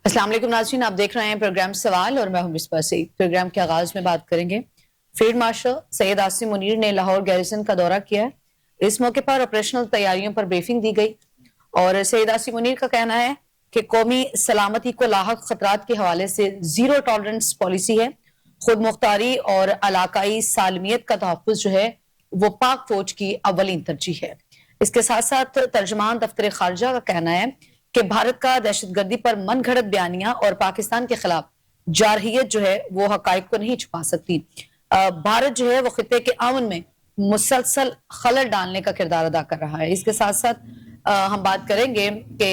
السلام علیکم ناظرین، آپ دیکھ رہے ہیں پروگرام سوال اور میں ہوں مصباح سعید۔ پروگرام کے آغاز میں بات کریں گے فیلڈ مارشل سید عاصم منیر نے لاہور گیریزن کا دورہ کیا ہے۔ اس موقع پر آپریشنل تیاریوں پر بریفنگ دی گئی اور سید عاصم منیر کا کہنا ہے کہ قومی سلامتی کو لاحق خطرات کے حوالے سے زیرو ٹالرنس پالیسی ہے۔ خود مختاری اور علاقائی سالمیت کا تحفظ جو ہے وہ پاک فوج کی اولین ترجیح ہے۔ اس کے ساتھ ساتھ ترجمان دفتر خارجہ کا کہنا ہے کہ بھارت کا دہشت گردی پر من گھڑت بیانیاں اور پاکستان کے خلاف جارحیت جو ہے وہ حقائق کو نہیں چھپا سکتی۔ بھارت جو ہے وہ خطے کے امن میں مسلسل خلل ڈالنے کا کردار ادا کر رہا ہے۔ اس کے ساتھ ساتھ ہم بات کریں گے کہ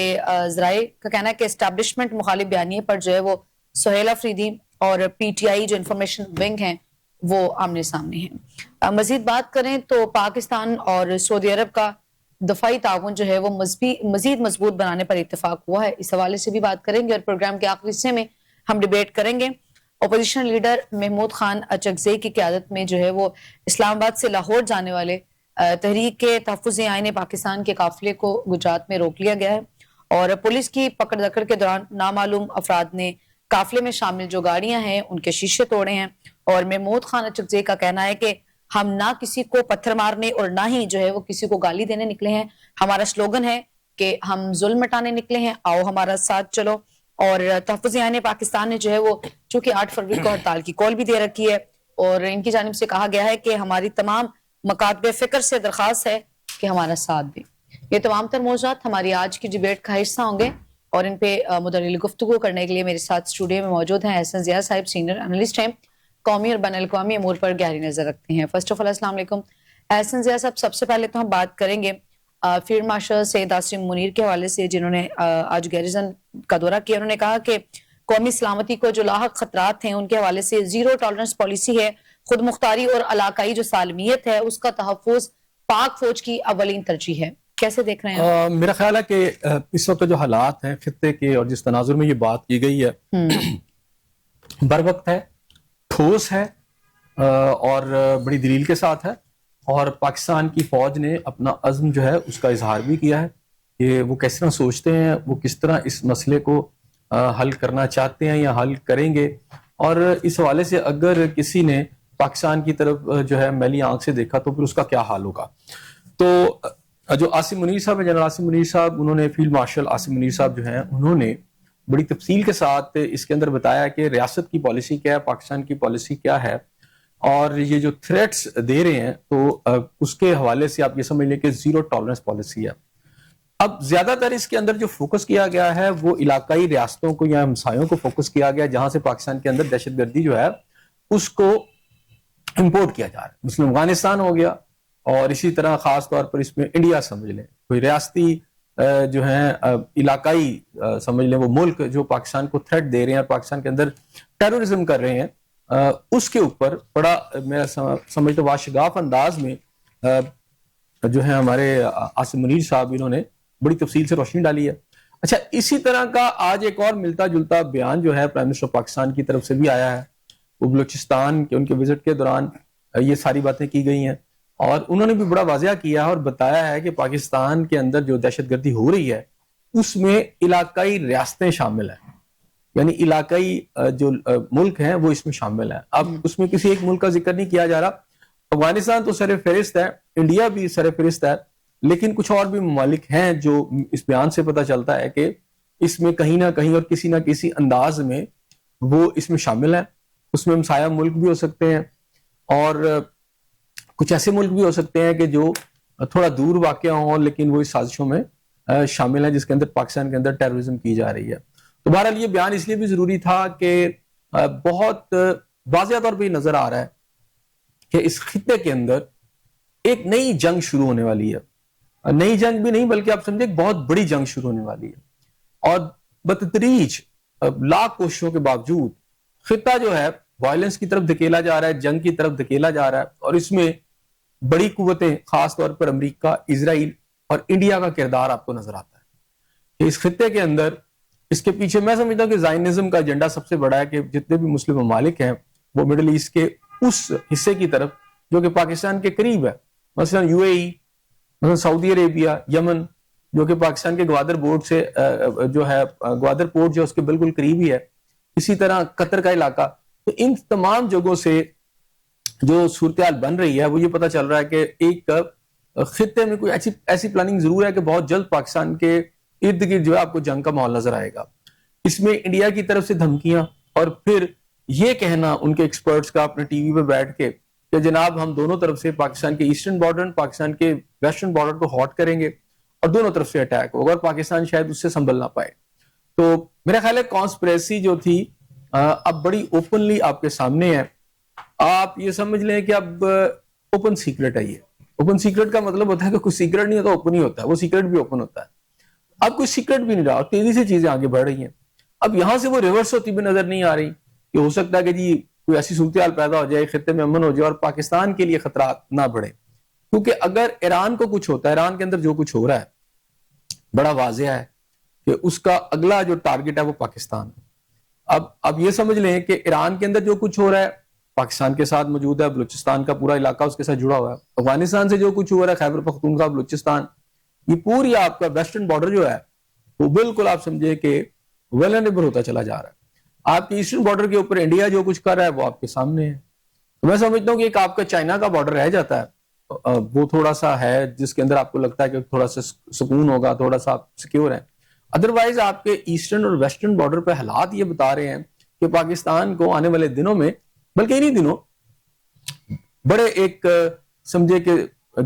ذرائع کا کہنا ہے کہ اسٹیبلشمنٹ مخالف بیانیے پر جو ہے وہ سہیل افریدی اور پی ٹی آئی جو انفارمیشن ونگ ہیں وہ آمنے سامنے ہیں۔ مزید بات کریں تو پاکستان اور سعودی عرب کا دفاعی تعاون جو ہے وہ مزید مضبوط بنانے پر اتفاق ہوا ہے۔ اس حوالے سے بھی بات کریں گے اور پروگرام کے آخری حصے میں ہم ڈیبیٹ کریں گے۔ اپوزیشن لیڈر محمود خان اچکزئی کی قیادت میں جو ہے وہ اسلام آباد سے لاہور جانے والے تحریک کے تحفظ آئین پاکستان کے قافلے کو گجرات میں روک لیا گیا ہے اور پولیس کی پکڑ دکڑ کے دوران نامعلوم افراد نے قافلے میں شامل جو گاڑیاں ہیں ان کے شیشے توڑے ہیں اور محمود خان اچکزئی کا کہنا ہے کہ ہم نہ کسی کو پتھر مارنے اور نہ ہی جو ہے وہ کسی کو گالی دینے نکلے ہیں۔ ہمارا سلوگن ہے کہ ہم ظلم مٹانے نکلے ہیں، آؤ ہمارا ساتھ چلو۔ اور تحفظ عین پاکستان نے جو ہے وہ چونکہ 8 فروری کو ہڑتال کی کال بھی دے رکھی ہے اور ان کی جانب سے کہا گیا ہے کہ ہماری تمام مکاتب فکر سے درخواست ہے کہ ہمارا ساتھ دیں۔ یہ تمام تر موضوعات ہماری آج کی ڈیبیٹ کا حصہ ہوں گے اور ان پہ مدلل گفتگو کرنے کے لیے میرے ساتھ اسٹوڈیو میں موجود ہیں احسن ضیاء صاحب، سینئر انالسٹ ہیں، قومی اور بین الاقوامی امور پر گہری نظر رکھتے ہیں۔ فرسٹ آف آل السلام علیکم احسن ضیاء صاحب۔ سب سے پہلے تو ہم بات کریں گے فیلڈ مارشل سید عاصم منیر کے حوالے سے، جنہوں نے آج گیریزن کا دورہ کیا۔ انہوں نے کہا کہ قومی سلامتی کو جو لاحق خطرات ہیں ان کے حوالے سے زیرو ٹالرنس پالیسی ہے، خود مختاری اور علاقائی جو سالمیت ہے اس کا تحفظ پاک فوج کی اولین ترجیح ہے۔ کیسے دیکھ رہے ہیں؟ میرا خیال ہے کہ اس وقت جو حالات ہیں خطے کے اور جس تناظر میں یہ بات کی گئی ہے بر وقت ہے، ٹھوس ہے اور بڑی دلیل کے ساتھ ہے، اور پاکستان کی فوج نے اپنا عزم جو ہے اس کا اظہار بھی کیا ہے کہ وہ کس طرح سوچتے ہیں، وہ کس طرح اس مسئلے کو حل کرنا چاہتے ہیں یا حل کریں گے۔ اور اس حوالے سے اگر کسی نے پاکستان کی طرف جو ہے میلی آنکھ سے دیکھا تو پھر اس کا کیا حال ہوگا۔ تو جو عاصم منیر صاحب ہیں، جنرل عاصم منیر صاحب، انہوں نے فیلڈ مارشل عاصم منیر صاحب جو ہیں انہوں نے بڑی تفصیل کے ساتھ اس کے اندر بتایا کہ ریاست کی پالیسی کیا ہے، پاکستان کی پالیسی کیا ہے، اور یہ جو تھریٹس دے رہے ہیں تو اس کے حوالے سے آپ یہ سمجھ لیں کہ زیرو ٹالرنس پالیسی ہے۔ اب زیادہ تر اس کے اندر جو فوکس کیا گیا ہے وہ علاقائی ریاستوں کو یا ہمسایوں کو فوکس کیا گیا، جہاں سے پاکستان کے اندر دہشت گردی جو ہے اس کو امپورٹ کیا جا رہا ہے۔ مثلا افغانستان ہو گیا، اور اسی طرح خاص طور پر اس میں انڈیا سمجھ لیں، کوئی ریاستی جو ہیں علاقائی سمجھ لیں وہ ملک جو پاکستان کو تھریٹ دے رہے ہیں اور پاکستان کے اندر ٹیرورزم کر رہے ہیں، اس کے اوپر بڑا میں سمجھتا ہوں واشگاف انداز میں جو ہے ہمارے عاصم منیر صاحب انہوں نے بڑی تفصیل سے روشنی ڈالی ہے۔ اچھا، اسی طرح کا آج ایک اور ملتا جلتا بیان جو ہے پرائم منسٹر پاکستان کی طرف سے بھی آیا ہے۔ وہ بلوچستان کے ان کے وزٹ کے دوران یہ ساری باتیں کی گئی ہیں، اور انہوں نے بھی بڑا واضح کیا ہے اور بتایا ہے کہ پاکستان کے اندر جو دہشت گردی ہو رہی ہے اس میں علاقائی ریاستیں شامل ہیں، یعنی علاقائی جو ملک ہیں وہ اس میں شامل ہیں۔ اب اس میں کسی ایک ملک کا ذکر نہیں کیا جا رہا، افغانستان تو سر فہرست ہے، انڈیا بھی سر فہرست ہے، لیکن کچھ اور بھی ممالک ہیں جو اس بیان سے پتہ چلتا ہے کہ اس میں کہیں نہ کہیں اور کسی نہ کسی انداز میں وہ اس میں شامل ہیں۔ اس میں ہمسایہ ملک بھی ہو سکتے ہیں اور کچھ ایسے ملک بھی ہو سکتے ہیں کہ جو تھوڑا دور واقع ہوں لیکن وہ اس سازشوں میں شامل ہیں جس کے اندر پاکستان کے اندر ٹیررزم کی جا رہی ہے۔ تو بہرحال یہ بیان اس لیے بھی ضروری تھا کہ بہت واضح طور پہ یہ نظر آ رہا ہے کہ اس خطے کے اندر ایک نئی جنگ شروع ہونے والی ہے، نئی جنگ بھی نہیں بلکہ آپ سمجھیں ایک بہت بڑی جنگ شروع ہونے والی ہے، اور بتدریج لاکھ کوششوں کے باوجود خطہ جو ہے وائلنس کی طرف دھکیلا جا رہا ہے، جنگ کی طرف دھکیلا جا رہا ہے، اور اس میں بڑی قوتیں خاص طور پر امریکہ، اسرائیل اور انڈیا کا کردار آپ کو نظر آتا ہے کہ اس خطے کے اندر اس کے پیچھے میں سمجھتا ہوں کہ زائنزم کا ایجنڈا سب سے بڑا ہے کہ جتنے بھی مسلم ممالک ہیں وہ مڈل ایسٹ کے اس حصے کی طرف جو کہ پاکستان کے قریب ہے، مثلا یو اے ای، مثلا سعودی عربیہ، یمن، جو کہ پاکستان کے گوادر بورڈ سے جو ہے گوادر پورٹ جو اس کے بالکل قریب ہی ہے, اسی طرح قطر کا علاقہ. تو ان تمام جگہوں سے جو صورتحال بن رہی ہے وہ یہ پتہ چل رہا ہے کہ ایک خطے میں کوئی ایسی پلاننگ ضرور ہے کہ بہت جلد پاکستان کے ارد گرد جو ہے آپ کو جنگ کا ماحول نظر آئے گا. اس میں انڈیا کی طرف سے دھمکیاں, اور پھر یہ کہنا ان کے ایکسپرٹس کا اپنے ٹی وی پہ بیٹھ کے کہ جناب ہم دونوں طرف سے پاکستان کے ایسٹرن بارڈر پاکستان کے ویسٹرن بارڈر کو ہاٹ کریں گے اور دونوں طرف سے اٹیک ہوگا اور پاکستان شاید اس سے سنبھل نہ پائے. تو میرا خیال ہے کانسپریسی جو تھی اب بڑی اوپنلی آپ کے سامنے ہے. آپ یہ سمجھ لیں کہ اب اوپن سیکرٹ ہے. یہ اوپن سیکرٹ کا مطلب ہوتا ہے کہ کوئی سیکرٹ نہیں ہوتا, اوپن ہی ہوتا ہے. وہ سیکرٹ بھی اوپن ہوتا ہے. اب کوئی سیکرٹ بھی نہیں رہا, تیزی سے چیزیں آگے بڑھ رہی ہیں. اب یہاں سے وہ ریورس ہوتی بھی نظر نہیں آ رہی کہ ہو سکتا ہے کہ جی کوئی ایسی صورتحال پیدا ہو جائے, خطے میں امن ہو جائے اور پاکستان کے لیے خطرات نہ بڑھے. کیونکہ اگر ایران کو کچھ ہوتا ہے, ایران کے اندر جو کچھ ہو رہا ہے بڑا واضح ہے کہ اس کا اگلا جو ٹارگٹ ہے وہ پاکستان ہے. اب یہ سمجھ لیں کہ ایران کے اندر جو کچھ ہو رہا ہے پاکستان کے ساتھ موجود ہے, بلوچستان کا پورا علاقہ اس کے ساتھ جڑا ہوا ہے. افغانستان سے جو کچھ ہو رہا ہے, خیبر پختونخوا, بلوچستان, یہ پوری آپ کا ویسٹرن بارڈر جو ہے وہ بالکل آپ سمجھے کہ ویلنیبل ہوتا چلا جا رہا ہے. آپ کے ایسٹرن بارڈر کے اوپر انڈیا جو کچھ کر رہا ہے وہ آپ کے سامنے ہے. تو میں سمجھتا ہوں کہ ایک آپ کا چائنا کا بارڈر رہ جاتا ہے, وہ تھوڑا سا ہے جس کے اندر آپ کو لگتا ہے کہ تھوڑا سا سکون ہوگا, تھوڑا سا آپ سیکیور ہیں. ادروائز آپ کے ایسٹرن اور ویسٹرن بارڈر پہ حالات یہ بتا رہے ہیں کہ پاکستان کو آنے والے دنوں میں, بلکہ انہی دنوں, بڑے ایک سمجھے کہ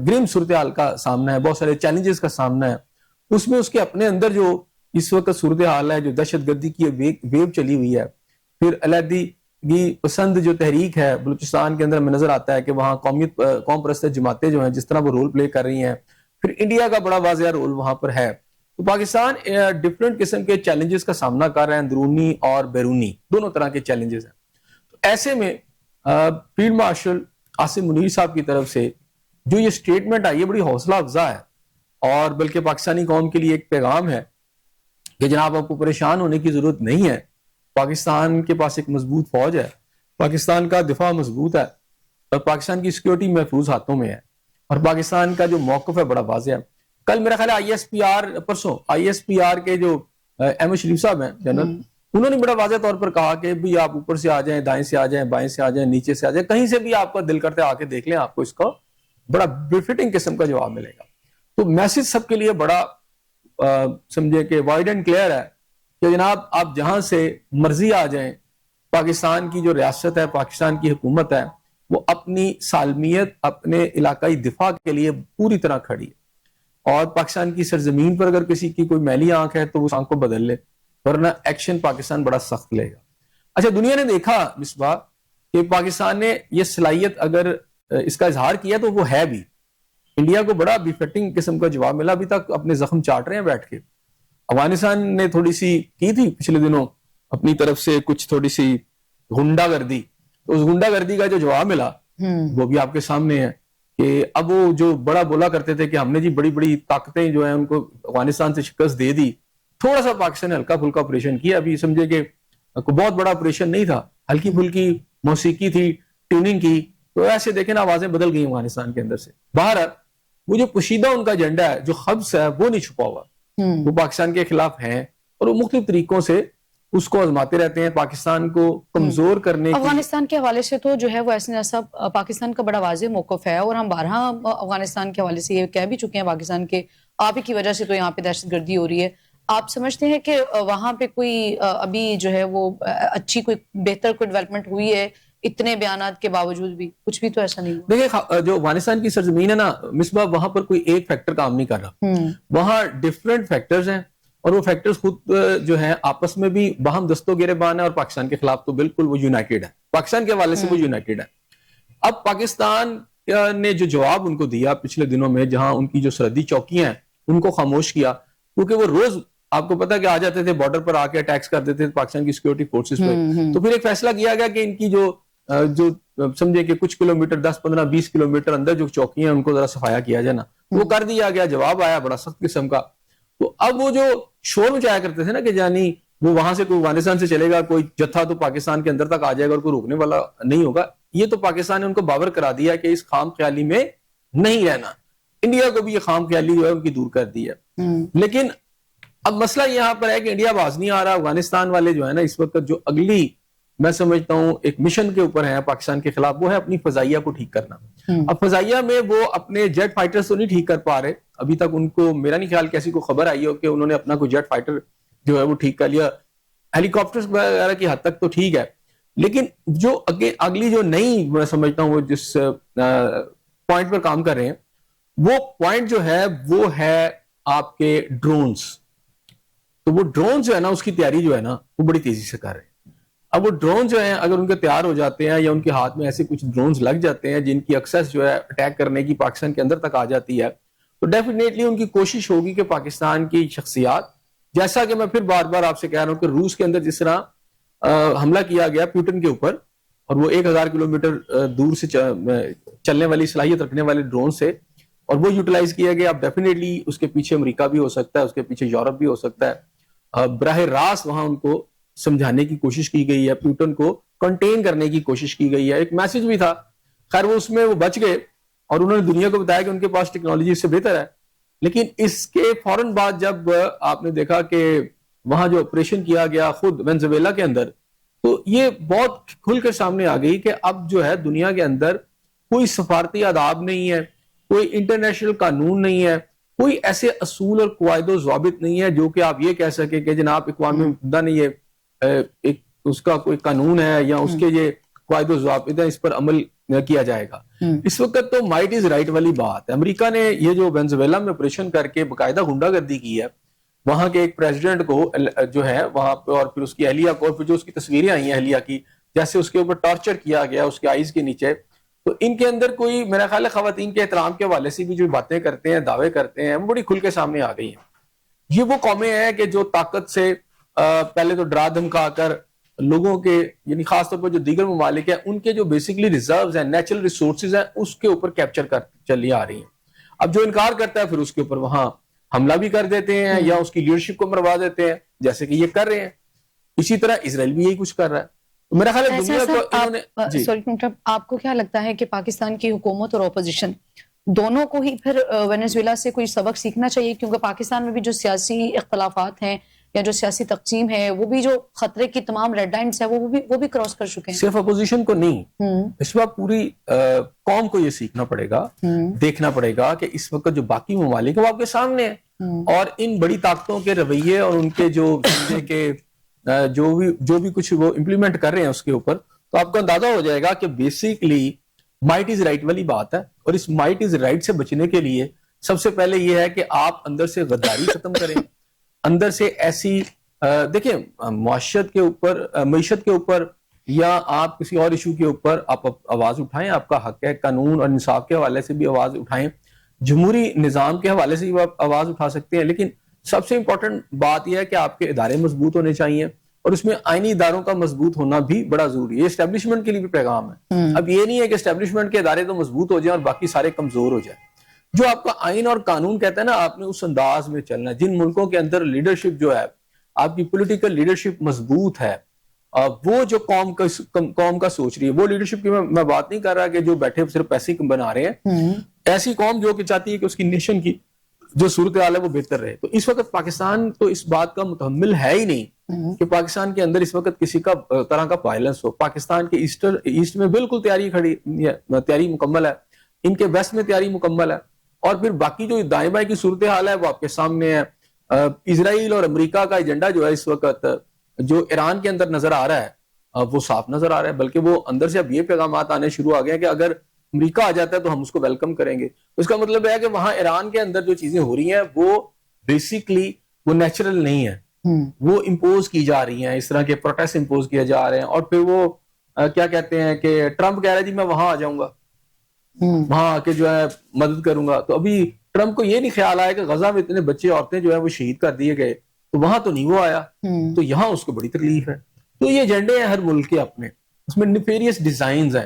گرم صورتحال کا سامنا ہے, بہت سارے چیلنجز کا سامنا ہے. اس میں اس کے اپنے اندر جو اس وقت صورتحال ہے, جو دہشت گردی کی ویو چلی ہوئی ہے, پھر علیحدگی پسند جو تحریک ہے بلوچستان کے اندر میں نظر آتا ہے کہ وہاں قوم پرست جماعتیں جو ہیں جس طرح وہ رول پلے کر رہی ہیں, پھر انڈیا کا بڑا واضح رول وہاں پر ہے. تو پاکستان ڈفرینٹ قسم کے چیلنجز کا سامنا کر رہے ہیں, اندرونی اور بیرونی دونوں طرح کے چیلنجز ہیں. تو ایسے میں فیلڈ مارشل عاصم منیر صاحب کی طرف سے جو یہ سٹیٹمنٹ آئی ہے بڑی حوصلہ افزا ہے, اور بلکہ پاکستانی قوم کے لیے ایک پیغام ہے کہ جناب آپ کو پریشان ہونے کی ضرورت نہیں ہے. پاکستان کے پاس ایک مضبوط فوج ہے, پاکستان کا دفاع مضبوط ہے, اور پاکستان کی سیکیورٹی محفوظ ہاتھوں میں ہے, اور پاکستان کا جو موقف ہے بڑا واضح ہے. کل میرا خیال ہے پرسوں آئی ایس پی آر کے جو احمد شریف صاحب ہیں جنرل, انہوں نے بڑا واضح طور پر کہا کہ بھی آپ اوپر سے آ جائیں, دائیں سے آ جائیں, بائیں سے آ جائیں, نیچے سے آ جائیں, کہیں سے بھی آپ کا دل کرتے آ کے دیکھ لیں, آپ کو اس کا بڑا بفٹنگ قسم کا جواب ملے گا. تو میسج سب کے لیے بڑا سمجھے کہ وائڈ اینڈ کلیئر ہے کہ جناب آپ جہاں سے مرضی آ جائیں, پاکستان کی جو ریاست ہے, پاکستان کی حکومت ہے, وہ اپنی سالمیت, اپنے علاقائی دفاع کے لیے پوری طرح کھڑی ہے. اور پاکستان کی سرزمین پر اگر کسی کی کوئی میلی آنکھ ہے تو اس آنکھ کو بدل لے, ورنہ ایکشن پاکستان بڑا سخت لے گا. اچھا, دنیا نے دیکھا مصباح کہ پاکستان نے یہ صلاحیت اگر اس کا اظہار کیا تو وہ ہے بھی. انڈیا کو بڑا بفٹنگ قسم کا جواب ملا, ابھی تک اپنے زخم چاٹ رہے ہیں بیٹھ کے. افغانستان نے تھوڑی سی کی تھی پچھلے دنوں اپنی طرف سے کچھ تھوڑی سی غنڈہ گردی, تو اس غنڈہ گردی کا جو جواب ملا وہ بھی آپ کے سامنے ہے کہ اب وہ جو بڑا بولا کرتے تھے کہ ہم نے جی بڑی بڑی طاقتیں جو ہیں ان کو افغانستان سے شکست دے دی, تھوڑا سا پاکستان نے ہلکا پھلکا آپریشن کیا. ابھی سمجھے کہ کوئی بہت بڑا آپریشن نہیں تھا, ہلکی پھلکی موسیقی تھی, ٹیوننگ کی, تو ایسے دیکھیں نا آوازیں بدل گئی افغانستان کے اندر سے. باہر وہ جو پوشیدہ ان کا ایجنڈا ہے, جو خبص ہے, وہ نہیں چھپا ہوا, وہ پاکستان کے خلاف ہیں, اور وہ مختلف طریقوں سے اس کو آزماتے رہتے ہیں پاکستان کو کمزور کرنے کی. افغانستان کے حوالے سے تو جو ہے وہ ایسے صاحب پاکستان کا بڑا واضح موقف ہے, اور ہم بارہا افغانستان کے حوالے سے یہ کہہ بھی چکے ہیں پاکستان کے آپ ہی کی وجہ سے تو یہاں پہ دہشت گردی ہو رہی ہے. آپ سمجھتے ہیں کہ وہاں پہ کوئی ابھی جو ہے وہ اچھی کوئی بہتر کوئی ڈیولپمنٹ ہوئی ہے اتنے بیانات کے باوجود بھی؟ کچھ بھی تو ایسا نہیں ہوا. دیکھیں جو افغانستان کی سرزمین ہے نا مصباح, وہاں پر کوئی ایک فیکٹر کام نہیں کر رہا, وہاں ڈفرینٹ فیکٹرز ہیں, اور وہ فیکٹرز خود جو ہیں آپس میں بھی باہم دست و گریبان ہے, اور پاکستان کے خلاف تو بالکل وہ یونائٹڈ ہے, پاکستان کے حوالے سے وہ یونائٹڈ ہے. اب پاکستان نے جو جواب ان کو دیا پچھلے دنوں میں, جہاں ان کی جو سرحدی چوکیاں ہیں ان کو خاموش کیا, کیونکہ وہ روز آپ کو پتا کہ آ جاتے تھے بارڈر پر, آ کے اٹیکس کر دیتے تھے پاکستان کی سیکورٹی فورسز پہ. تو پھر ایک فیصلہ کیا گیا کہ ان کی جو سمجھے کہ کچھ کلومیٹر 10 15 20 کلومیٹر اندر جو چوکیاں ہیں ان کو ذرا صفایا کیا جائے نا, وہ کر دیا گیا. جواب آیا بڑا سخت قسم کا. تو اب وہ جو شور مچایا کرتے تھے نا کہ جانی وہ وہاں سے کوئی افغانستان سے چلے گا, کوئی جتھا تو پاکستان کے اندر تک آ جائے گا اور کوئی روکنے والا نہیں ہوگا, یہ تو پاکستان نے ان کو باور کرا دیا کہ اس خام خیالی میں نہیں رہنا. انڈیا کو بھی یہ خام خیالی جو ہے ان کی دور کر دی ہے. لیکن اب مسئلہ یہاں پر ہے کہ انڈیا باز نہیں آ رہا. افغانستان والے جو ہے نا اس وقت جو اگلی میں سمجھتا ہوں ایک مشن کے اوپر ہے پاکستان کے خلاف, وہ ہے اپنی فضائیہ کو ٹھیک کرنا. اب فضائیہ میں وہ اپنے جیٹ فائٹر تو نہیں ٹھیک کر پا رہے ابھی تک. ان کو میرا نہیں خیال کیسی کو خبر آئی ہو کہ انہوں نے اپنا کوئی جیٹ فائٹر جو ہے وہ ٹھیک کر لیا. ہیلی کاپٹر وغیرہ کی حد تک تو ٹھیک ہے, لیکن جو اگلی جو نئی میں سمجھتا ہوں وہ جس پوائنٹ پر کام کر رہے ہیں وہ پوائنٹ جو ہے وہ ہے آپ کے ڈرونز. تو وہ ڈرون جو ہے نا اس کی تیاری جو ہے نا وہ بڑی تیزی سے کر رہے ہیں. اب وہ ڈرون جو ہیں اگر ان کے تیار ہو جاتے ہیں یا ان کے ہاتھ میں ایسے کچھ ڈرونز لگ جاتے ہیں جن کی ایکسس جو ہے اٹیک کرنے کی پاکستان کے اندر تک آ جاتی ہے, تو ڈیفینیٹلی ان کی کوشش ہوگی کہ پاکستان کی شخصیات, جیسا کہ میں پھر بار بار آپ سے کہہ رہا ہوں کہ روس کے اندر جس طرح حملہ کیا گیا پیوٹن کے اوپر اور وہ 1000 کلومیٹر دور سے چلنے والی صلاحیت رکھنے والے ڈرون سے, اور وہ یوٹیلائز کیا گیا. اب ڈیفینیٹلی اس کے پیچھے امریکہ بھی ہو سکتا ہے, اس کے پیچھے یورپ بھی ہو سکتا ہے. براہ راست وہاں ان کو سمجھانے کی کوشش کی گئی ہے, پیوٹن کو کنٹین کرنے کی کوشش کی گئی ہے. ایک میسج بھی تھا, خیر وہ اس میں وہ بچ گئے اور انہوں نے دنیا کو بتایا کہ ان کے پاس ٹیکنالوجی اس سے بہتر ہے. لیکن اس کے فوراً بعد جب آپ نے دیکھا کہ وہاں جو آپریشن کیا گیا خود وینزویلا کے اندر, تو یہ بہت کھل کر سامنے آ گئی کہ اب جو ہے دنیا کے اندر کوئی سفارتی آداب نہیں ہے, کوئی انٹرنیشنل قانون نہیں ہے, کوئی ایسے اصول اور قواعد و ضوابط نہیں ہے جو کہ آپ یہ کہہ سکیں کہ جناب اقوام متحدہ نے یہ ایک اس کا کوئی قانون ہے یا اس کے یہ قواعد و ضوابط ہیں, اس پر عمل کیا جائے گا. اس وقت تو مائٹ از رائٹ والی بات ہے. امریکہ نے یہ جو وینزویلا میں آپریشن کر کے باقاعدہ غنڈہ گردی کی ہے, وہاں کے ایک پریزیڈنٹ کو جو ہے وہاں پہ, اور پھر اس کی اہلیہ کو, اور پھر جو اس کی تصویریں آئی ہیں اہلیہ کی جیسے اس کے اوپر ٹارچر کیا گیا اس کے آئیز کے نیچے, تو ان کے اندر کوئی میرا خیال ہے خواتین کے احترام کے حوالے سے بھی جو باتیں کرتے ہیں دعوے کرتے ہیں وہ بڑی کھل کے سامنے آ گئی ہیں. یہ وہ قومیں ہیں کہ جو طاقت سے پہلے تو ڈرا دھمکا کر لوگوں کے یعنی خاص طور پر جو دیگر ممالک ہیں ان کے جو بیسیکلی ریزروز ہیں, نیچرل ریسورسز ہیں, اس کے اوپر کیپچر کر چلی آ رہی ہیں. اب جو انکار کرتا ہے پھر اس کے اوپر وہاں حملہ بھی کر دیتے ہیں یا اس کی لیڈرشپ کو مروا دیتے ہیں جیسے کہ یہ کر رہے ہیں. اسی طرح اسرائیل بھی یہی کچھ کر رہا ہے. میرا خیال ہے دنیا کو انہوں نے سوری آپ کو کیا لگتا ہے کہ پاکستان کی حکومت اور اپوزیشن دونوں کو ہی پھر وینزویلا سے کوئی سبق سیکھنا چاہیے, کیونکہ پاکستان میں بھی جو سیاسی اختلافات ہیں یا جو سیاسی تقسیم ہے وہ بھی جو خطرے کی تمام ریڈ لائنز ہے وہ بھی کراس کر چکے ہیں. صرف اپوزیشن کو نہیں, اس وقت پوری قوم کو یہ سیکھنا پڑے گا, دیکھنا پڑے گا کہ اس وقت جو باقی ممالک ہیں وہ آپ کے سامنے ہیں, اور ان بڑی طاقتوں کے رویے اور ان کے جو جو بھی کچھ وہ امپلیمنٹ کر رہے ہیں اس کے اوپر, تو آپ کو اندازہ ہو جائے گا کہ بیسیکلی مائٹ از رائٹ والی بات ہے. اور اس مائٹ از رائٹ سے بچنے کے لیے سب سے پہلے یہ ہے کہ آپ اندر سے غداری ختم کریں, اندر سے ایسی دیکھیں معیشت کے اوپر یا آپ کسی اور ایشو کے اوپر آپ آواز اٹھائیں, آپ کا حق ہے. قانون اور انصاف کے حوالے سے بھی آواز اٹھائیں, جمہوری نظام کے حوالے سے بھی آپ آواز اٹھا سکتے ہیں. لیکن سب سے امپورٹنٹ بات یہ ہے کہ آپ کے ادارے مضبوط ہونے چاہیے, اور اس میں آئینی اداروں کا مضبوط ہونا بھی بڑا ضروری ہے. یہ اسٹیبلشمنٹ کے لیے بھی پیغام ہے. اب یہ نہیں ہے کہ اسٹیبلشمنٹ کے ادارے تو مضبوط ہو جائیں اور باقی سارے کمزور ہو جائیں. جو آپ کا آئین اور قانون کہتا ہے نا, آپ نے اس انداز میں چلنا ہے. جن ملکوں کے اندر لیڈرشپ جو ہے آپ کی پولیٹیکل لیڈرشپ مضبوط ہے, وہ جو قوم کا سوچ رہی ہے, وہ لیڈرشپ کی میں بات نہیں کر رہا کہ جو بیٹھے صرف پیسے بنا رہے ہیں, ایسی قوم جو کہ چاہتی ہے کہ اس کی نیشن کی جو صورتحال ہے وہ بہتر رہے. تو اس وقت پاکستان تو اس بات کا متحمل ہے ہی نہیں کہ پاکستان کے اندر اس وقت کسی کا طرح کا وائلنس ہو. پاکستان کے ایسٹ میں بالکل تیاری مکمل ہے, ان کے ویسٹ میں تیاری مکمل ہے, اور پھر باقی جو دائیں بائیں کی صورتحال ہے وہ آپ کے سامنے ہے. اسرائیل اور امریکہ کا ایجنڈا جو ہے اس وقت جو ایران کے اندر نظر آ رہا ہے وہ صاف نظر آ رہا ہے, بلکہ وہ اندر سے اب یہ پیغامات آنے شروع آ گئے ہیں کہ اگر امریکہ آ جاتا ہے تو ہم اس کو ویلکم کریں گے. اس کا مطلب ہے کہ وہاں ایران کے اندر جو چیزیں ہو رہی ہیں وہ بیسیکلی وہ نیچرل نہیں ہے, وہ امپوز کی جا رہی ہیں, اس طرح کے پروٹیسٹ امپوز کیے جا رہے ہیں. اور پھر وہ کیا کہتے ہیں کہ ٹرمپ کہہ رہا ہے جی میں وہاں آ جاؤں گا, وہاں آ کے جو ہے مدد کروں گا. تو ابھی ٹرمپ کو یہ نہیں خیال آیا کہ غزہ میں اتنے بچے عورتیں جو ہے وہ شہید کر دیے گئے, تو وہاں تو نہیں وہ آیا, تو یہاں اس کو بڑی تکلیف ہے. تو یہ ایجنڈے ہیں ہر ملک کے اپنے, اس میں نیفیریس ڈیزائنز ہیں.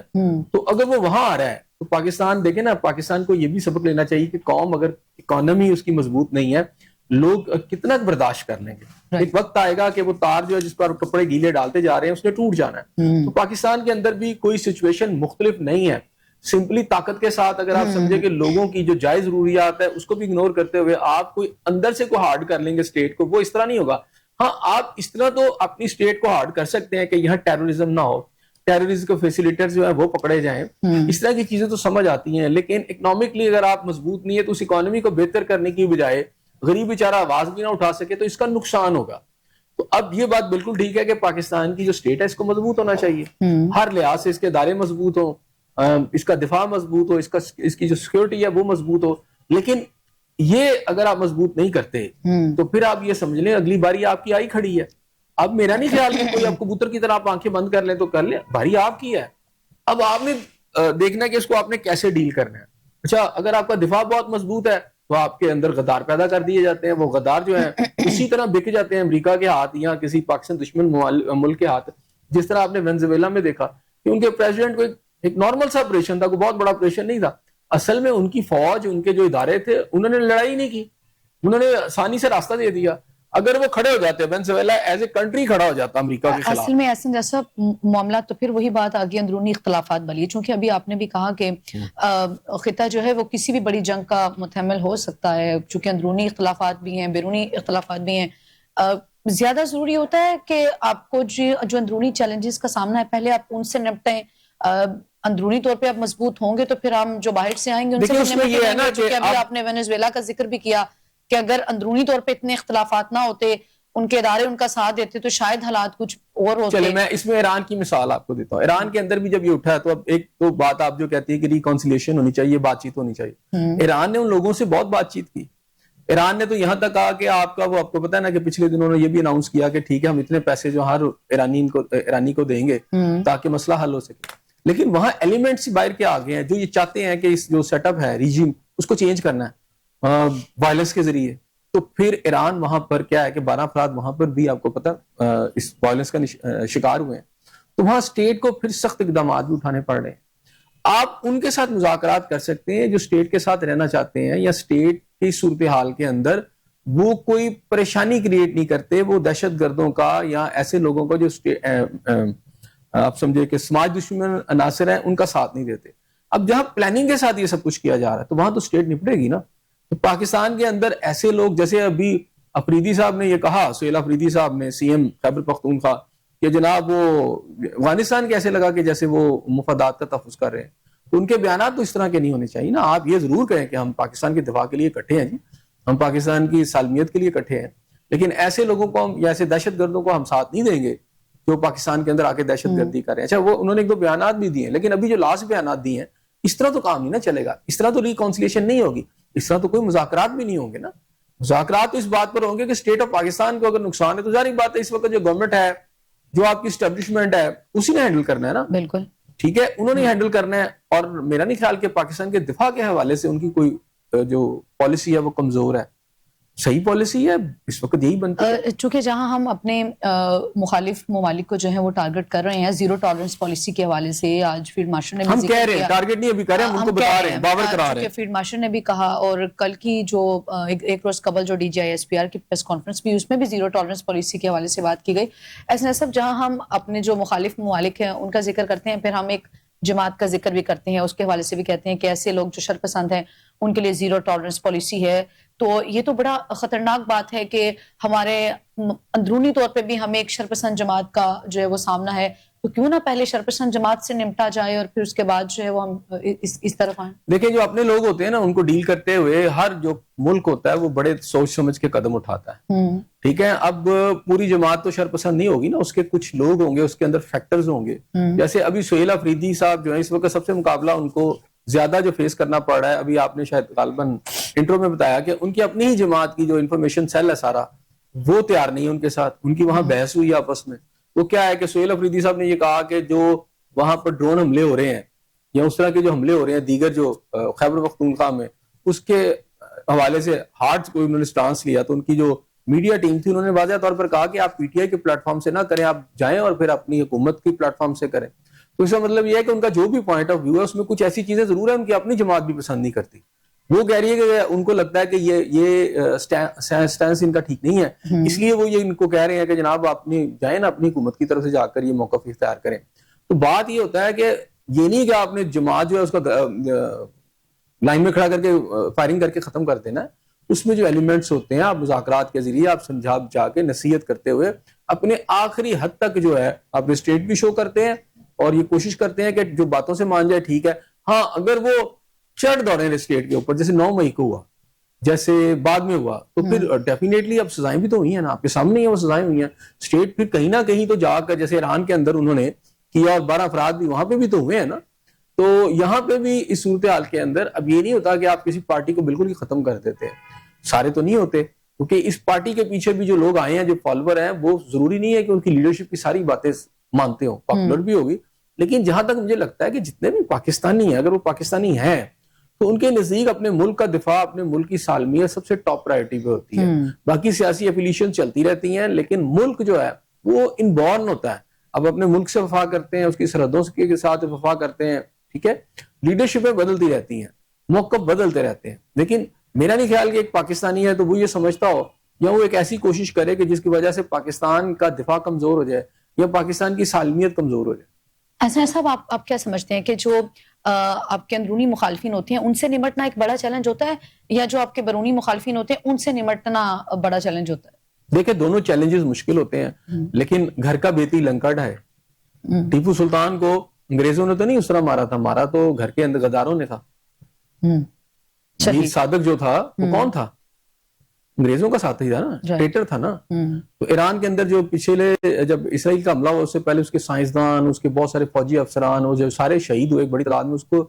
تو اگر وہ وہاں آ رہا ہے تو پاکستان دیکھیں نا, پاکستان کو یہ بھی سبق لینا چاہیے کہ قوم اگر اکانومی اس کی مضبوط نہیں ہے, لوگ کتنا برداشت کر لیں گے. ایک وقت آئے گا کہ وہ تار جو ہے جس پر کپڑے گیلے ڈالتے جا رہے ہیں اس نے ٹوٹ جانا ہے. تو پاکستان کے اندر بھی کوئی سچویشن مختلف نہیں ہے. سمپلی طاقت کے ساتھ اگر آپ سمجھے کہ لوگوں کی جو جائز ضروریات ہے اس کو بھی اگنور کرتے ہوئے آپ کوئی اندر سے کوئی ہارڈ کر لیں گے اسٹیٹ کو, وہ اس طرح نہیں ہوگا. ہاں آپ اس طرح تو اپنی اسٹیٹ کو ہارڈ کر سکتے ہیں کہ یہاں ٹیررزم نہ ہو, ٹیررزم کے فیسیلیٹر جو ہے وہ پکڑے جائیں, اس طرح کی چیزیں تو سمجھ آتی ہیں. لیکن اکنامکلی اگر آپ مضبوط نہیں ہے تو اس اکانومی کو بہتر کرنے کی بجائے غریب بیچارہ آواز بھی نہ اٹھا سکے تو اس کا نقصان ہوگا. تو اب یہ بات بالکل ٹھیک ہے کہ پاکستان کی جو اسٹیٹ ہے اس کو مضبوط ہونا چاہیے, ہر لحاظ سے اس کے ادارے مضبوط ہوں, اس کا دفاع مضبوط ہو, اس کی جو سیکورٹی ہے وہ مضبوط ہو. لیکن یہ اگر آپ مضبوط نہیں کرتے تو پھر آپ یہ سمجھ لیں اگلی باری آپ کی آئی کھڑی ہے. اب میرا نہیں خیال کہ کوئی آپ کبوتر کی طرح آپ آنکھیں بند کر لیں تو کر لیں, باری آپ کی ہے. اب آپ نے دیکھنا ہے کہ اس کو آپ نے کیسے ڈیل کرنا ہے. اچھا اگر آپ کا دفاع بہت مضبوط ہے تو آپ کے اندر غدار پیدا کر دیے جاتے ہیں, وہ غدار جو ہیں اسی طرح بک جاتے ہیں امریکہ کے ہاتھ یا کسی پاکستان دشمن ملک کے ہاتھ. جس طرح آپ نے وینزویلا میں دیکھا کہ ان کے پریزیڈنٹ کو ایک نارمل سا آپریشن تھا, کوئی بہت بڑا آپریشن نہیں تھا. اصل میں ان کی فوج, ان کے جو ادارے تھے, انہوں نے لڑائی نہیں کی, انہوں نے آسانی سے راستہ دے دیا. اگر وہ کھڑے ہو جاتے وینزویلا ایز اے کنٹری کھڑا ہو جاتا امریکہ کے خلاف. اصل میں ایسا جیسا معاملات تو پھر وہی بات آگے اندرونی اختلافات والی, چونکہ ابھی آپ نے بھی کہا کہ خطہ جو ہے وہ کسی بھی بڑی جنگ کا متحمل ہو سکتا ہے, چونکہ اندرونی اختلافات بھی ہیں, بیرونی اختلافات بھی ہیں. زیادہ ضروری ہوتا ہے کہ آپ کو جو اندرونی چیلنجز کا سامنا ہے پہلے آپ ان سے نپٹیں. اندرونی طور پہ آپ مضبوط ہوں گے تو پھر ہم جو باہر سے آئیں گے ان سے بھی نپٹیں گے. چونکہ ابھی آپ نے وینزویلا کا ذکر بھی کیا کہ اگر اندرونی طور پہ اتنے اختلافات نہ ہوتے, ان کے ادارے ان کا ساتھ دیتے تو شاید حالات کچھ اور ہوتے. چلے میں اس میں ایران کی مثال آپ کو دیتا ہوں. ایران کے اندر بھی جب یہ اٹھا ہے تو اب ایک تو بات آپ جو کہتی ہے کہ ریکانسیلیشن ہونی چاہیے, بات چیت ہونی چاہیے. ایران نے ان لوگوں سے بہت بات چیت کی. ایران نے تو یہاں تک کہا کہ آپ کا وہ آپ کو پتا ہے نا کہ پچھلے دنوں نے یہ بھی اناؤنس کیا کہ ٹھیک ہے ہم اتنے پیسے جو ہر ایرانی کو دیں گے تاکہ مسئلہ حل ہو سکے. لیکن وہاں ایلیمنٹس باہر کے آگے ہیں جو یہ چاہتے ہیں کہ اس جو سیٹ اپ ہے ریجیم اس کو چینج کرنا ہے وائلنس کے ذریعے. تو پھر ایران وہاں پر کیا ہے کہ 12 افراد وہاں پر بھی آپ کو پتا اس وائلنس کا شکار ہوئے ہیں. تو وہاں اسٹیٹ کو پھر سخت اقدامات بھی اٹھانے پڑ رہے ہیں. آپ ان کے ساتھ مذاکرات کر سکتے ہیں جو اسٹیٹ کے ساتھ رہنا چاہتے ہیں یا اسٹیٹ کی صورتحال کے اندر وہ کوئی پریشانی کریٹ نہیں کرتے, وہ دہشت گردوں کا یا ایسے لوگوں کا جو آپ سمجھے کہ سماج دشمن عناصر ہیں ان کا ساتھ نہیں دیتے. اب جہاں پلاننگ کے ساتھ یہ سب کچھ کیا جا رہا ہے تو وہاں تو اسٹیٹ نپٹے گی نا. تو پاکستان کے اندر ایسے لوگ جیسے ابھی افریدی صاحب نے یہ کہا, سہیل افریدی صاحب نے, سی ایم خیبر پختونخوا, کہ جناب وہ افغانستان کیسے لگا کہ جیسے وہ مفادات کا تحفظ کر رہے ہیں. تو ان کے بیانات تو اس طرح کے نہیں ہونے چاہیے نا. آپ یہ ضرور کہیں کہ ہم پاکستان کے دفاع کے لیے اکٹھے ہیں جی, ہم پاکستان کی سالمیت کے لیے اکٹھے ہیں, لیکن ایسے لوگوں کو ہم یا ایسے دہشت گردوں کو ہم ساتھ نہیں دیں گے جو پاکستان کے اندر آ کے دہشت گردی کر رہے ہیں. اچھا وہ انہوں نے ایک دو بیانات بھی دیے لیکن ابھی جو لاسٹ بیانات دیے ہیں اس طرح تو کام نہیں نہ چلے گا, اس طرح تو ریکانسیلیشن نہیں ہوگی, اس طرح تو کوئی مذاکرات بھی نہیں ہوں گے نا. مذاکرات تو اس بات پر ہوں گے کہ اسٹیٹ آف پاکستان کو اگر نقصان ہے تو ظاہر بات ہے اس وقت جو گورنمنٹ ہے جو آپ کی اسٹیبلشمنٹ ہے اسی نے ہینڈل کرنا ہے نا. بالکل ٹھیک ہے, انہوں نے ہینڈل کرنا ہے. اور میرا نہیں خیال کہ پاکستان کے دفاع کے حوالے سے ان کی کوئی جو پالیسی ہے وہ کمزور ہے, صحیح پالیسی ہے اس وقت یہی بنتی ہے. چونکہ جہاں ہم اپنے مخالف ممالک کو جو ہے وہ ٹارگٹ کر رہے ہیں زیرو ٹالرنس پالیسی کے حوالے سے, آج فیلڈ مارشل نے بھی ہم کہہ رہے ہیں ٹارگٹ نہیں ابھی کر رہے ہیں, ہم ان کو بتا رہے ہیں, باور کرا رہے ہیں. فیلڈ مارشل نے بھی کہا اور کل کی جو ایک روز قبل جو DGISPR کی پریس کانفرنس بھی اس میں بھی زیرو ٹالرنس پالیسی کے حوالے سے بات کی گئی. ایسے سب جہاں ہم اپنے جو مخالف ممالک ہیں ان کا ذکر کرتے ہیں, پھر ہم ایک جماعت کا ذکر بھی کرتے ہیں, اس کے حوالے سے بھی کہتے ہیں کہ ایسے لوگ جو شرپسند ہیں ان کے لیے زیرو ٹالرنس پالیسی ہے. تو یہ تو بڑا خطرناک بات ہے کہ ہمارے اندرونی طور پہ بھی ہمیں ایک شرپسند جماعت کا جو ہے وہ سامنا ہے, تو کیوں نہ پہلے شرپسند جماعت سے نمٹا جائے اور پھر اس کے بعد جو ہے وہ ہم اس طرف آئیں. دیکھیں جو اپنے لوگ ہوتے ہیں نا ان کو ڈیل کرتے ہوئے ہر جو ملک ہوتا ہے وہ بڑے سوچ سمجھ کے قدم اٹھاتا ہے. ٹھیک ہے, اب پوری جماعت تو شرپسند نہیں ہوگی نا, اس کے کچھ لوگ ہوں گے, اس کے اندر فیکٹرز ہوں گے. جیسے ابھی سہیل افریدی صاحب جو ہیں اس وقت سب سے مقابلہ ان کو زیادہ جو فیس کرنا پڑ رہا ہے, ابھی آپ نے شاید غالباً انٹرو میں بتایا کہ ان کی اپنی ہی جماعت کی جو انفارمیشن سیل ہے سارا وہ تیار نہیں ہے ان کے ساتھ, ان کی وہاں بحث ہوئی آپس میں. وہ کیا ہے کہ سہیل افریدی صاحب نے یہ کہا کہ جو وہاں پر ڈرون حملے ہو رہے ہیں یا اس طرح کے جو حملے ہو رہے ہیں دیگر جو خیبر پختونخوا میں, اس کے حوالے سے ہارڈ کوئی انہوں نے سٹانس لیا. تو ان کی جو میڈیا ٹیم تھی انہوں نے واضح طور پر کہا کہ آپ PTI کے پلیٹ فارم سے نہ کریں, آپ جائیں اور پھر اپنی حکومت کی پلیٹ فارم سے کریں. تو اس کا مطلب یہ ہے کہ ان کا جو بھی پوائنٹ آف ویو ہے اس میں کچھ ایسی چیزیں ضرور ہیں ان کی اپنی جماعت بھی پسند نہیں کرتی. وہ کہہ رہی ہے کہ ان کو لگتا ہے کہ یہ سٹینس ان کا ٹھیک نہیں ہے, اس لیے وہ یہ ان کو کہہ رہے ہیں کہ جناب آپ جائیں نا اپنی حکومت کی طرف سے جا کر یہ موقف اختیار کریں. تو بات یہ ہوتا ہے کہ یہ نہیں کہ آپ نے جماعت جو ہے اس کا لائن میں کھڑا کر کے فائرنگ کر کے ختم کر دینا. اس میں جو ایلیمنٹس ہوتے ہیں آپ مذاکرات کے ذریعے آپ سمجھا بجھا کے نصیحت کرتے ہوئے اپنے آخری حد تک جو ہے آپ ریسٹریٹ بھی شو کرتے ہیں اور یہ کوشش کرتے ہیں کہ جو باتوں سے مان جائے ٹھیک ہے. ہاں اگر وہ چڑھ دوڑیں ریسٹریٹ کے اوپر جیسے 9 مئی کو ہوا, جیسے بعد میں ہوا, تو پھر ڈیفینیٹلی اب سزائیں بھی تو ہوئی ہیں نا, آپ کے سامنے ہی وہ سزائیں ہوئی ہیں. اسٹیٹ پھر کہیں نہ کہیں تو جا کر جیسے ایران کے اندر انہوں نے کیا اور 12 افراد بھی وہاں پہ بھی تو ہوئے ہیں نا. تو یہاں پہ بھی اس صورتحال کے اندر اب یہ نہیں ہوتا کہ آپ کسی پارٹی کو بالکل ہی ختم کر دیتے ہیں, سارے تو نہیں ہوتے, کیونکہ اس پارٹی کے پیچھے بھی جو لوگ آئے ہیں جو فالوور ہیں وہ ضروری نہیں ہے کہ ان کی لیڈرشپ کی ساری باتیں مانتے ہوں, پاپولر بھی ہوگی, لیکن جہاں تک مجھے لگتا ہے کہ جتنے بھی پاکستانی ہیں اگر وہ پاکستانی ہیں تو ان کے نزدیک اپنے ملک کا دفاع, اپنے ملک کی سالمیت سب سے ٹاپ پرائرٹی پہ ہوتی ہے. باقی سیاسی افیلیشن چلتی رہتی ہیں لیکن ملک جو ہے وہ ان بورن ہوتا ہے. اب اپنے ملک سے وفا کرتے ہیں, اس کی سرحدوں کے ساتھ وفا کرتے ہیں, ٹھیک ہے, لیڈرشپیں بدلتی رہتی ہیں, موقف بدلتے رہتے ہیں, لیکن میرا نہیں خیال کہ ایک پاکستانی ہے تو وہ یہ سمجھتا ہو یا وہ ایک ایسی کوشش کرے کہ جس کی وجہ سے پاکستان کا دفاع کمزور ہو جائے یا پاکستان کی سالمیت کمزور ہو جائے. احسن صاحب, آپ کیا سمجھتے ہیں کہ جو آپ کے اندرونی مخالفین ہوتے ہیں ان سے نمٹنا ایک بڑا چیلنج ہوتا ہے یا جو آپ کے بیرونی مخالفین ہوتے ہیں ان سے نمٹنا بڑا چیلنج ہوتا ہے؟ دیکھیں دونوں چیلنجز مشکل ہوتے ہیں لیکن گھر کا بیٹی لنکڑ ہے. ٹیپو سلطان کو انگریزوں نے تو نہیں اس طرح مارا تھا, مارا تو گھر کے اندر غداروں نے تھا. میر صادق جو تھا وہ کون تھا؟ انگریزوں کا ساتھی تھا نا, ٹریٹر تھا نا. تو ایران کے اندر جو پچھلے جب اسرائیل کا حملہ ہوا اس سے پہلے اس کے سائنسدان, اس کے بہت سارے فوجی افسران, وہ جو سارے شہید ہوئے ایک بڑی تعداد میں, اس کو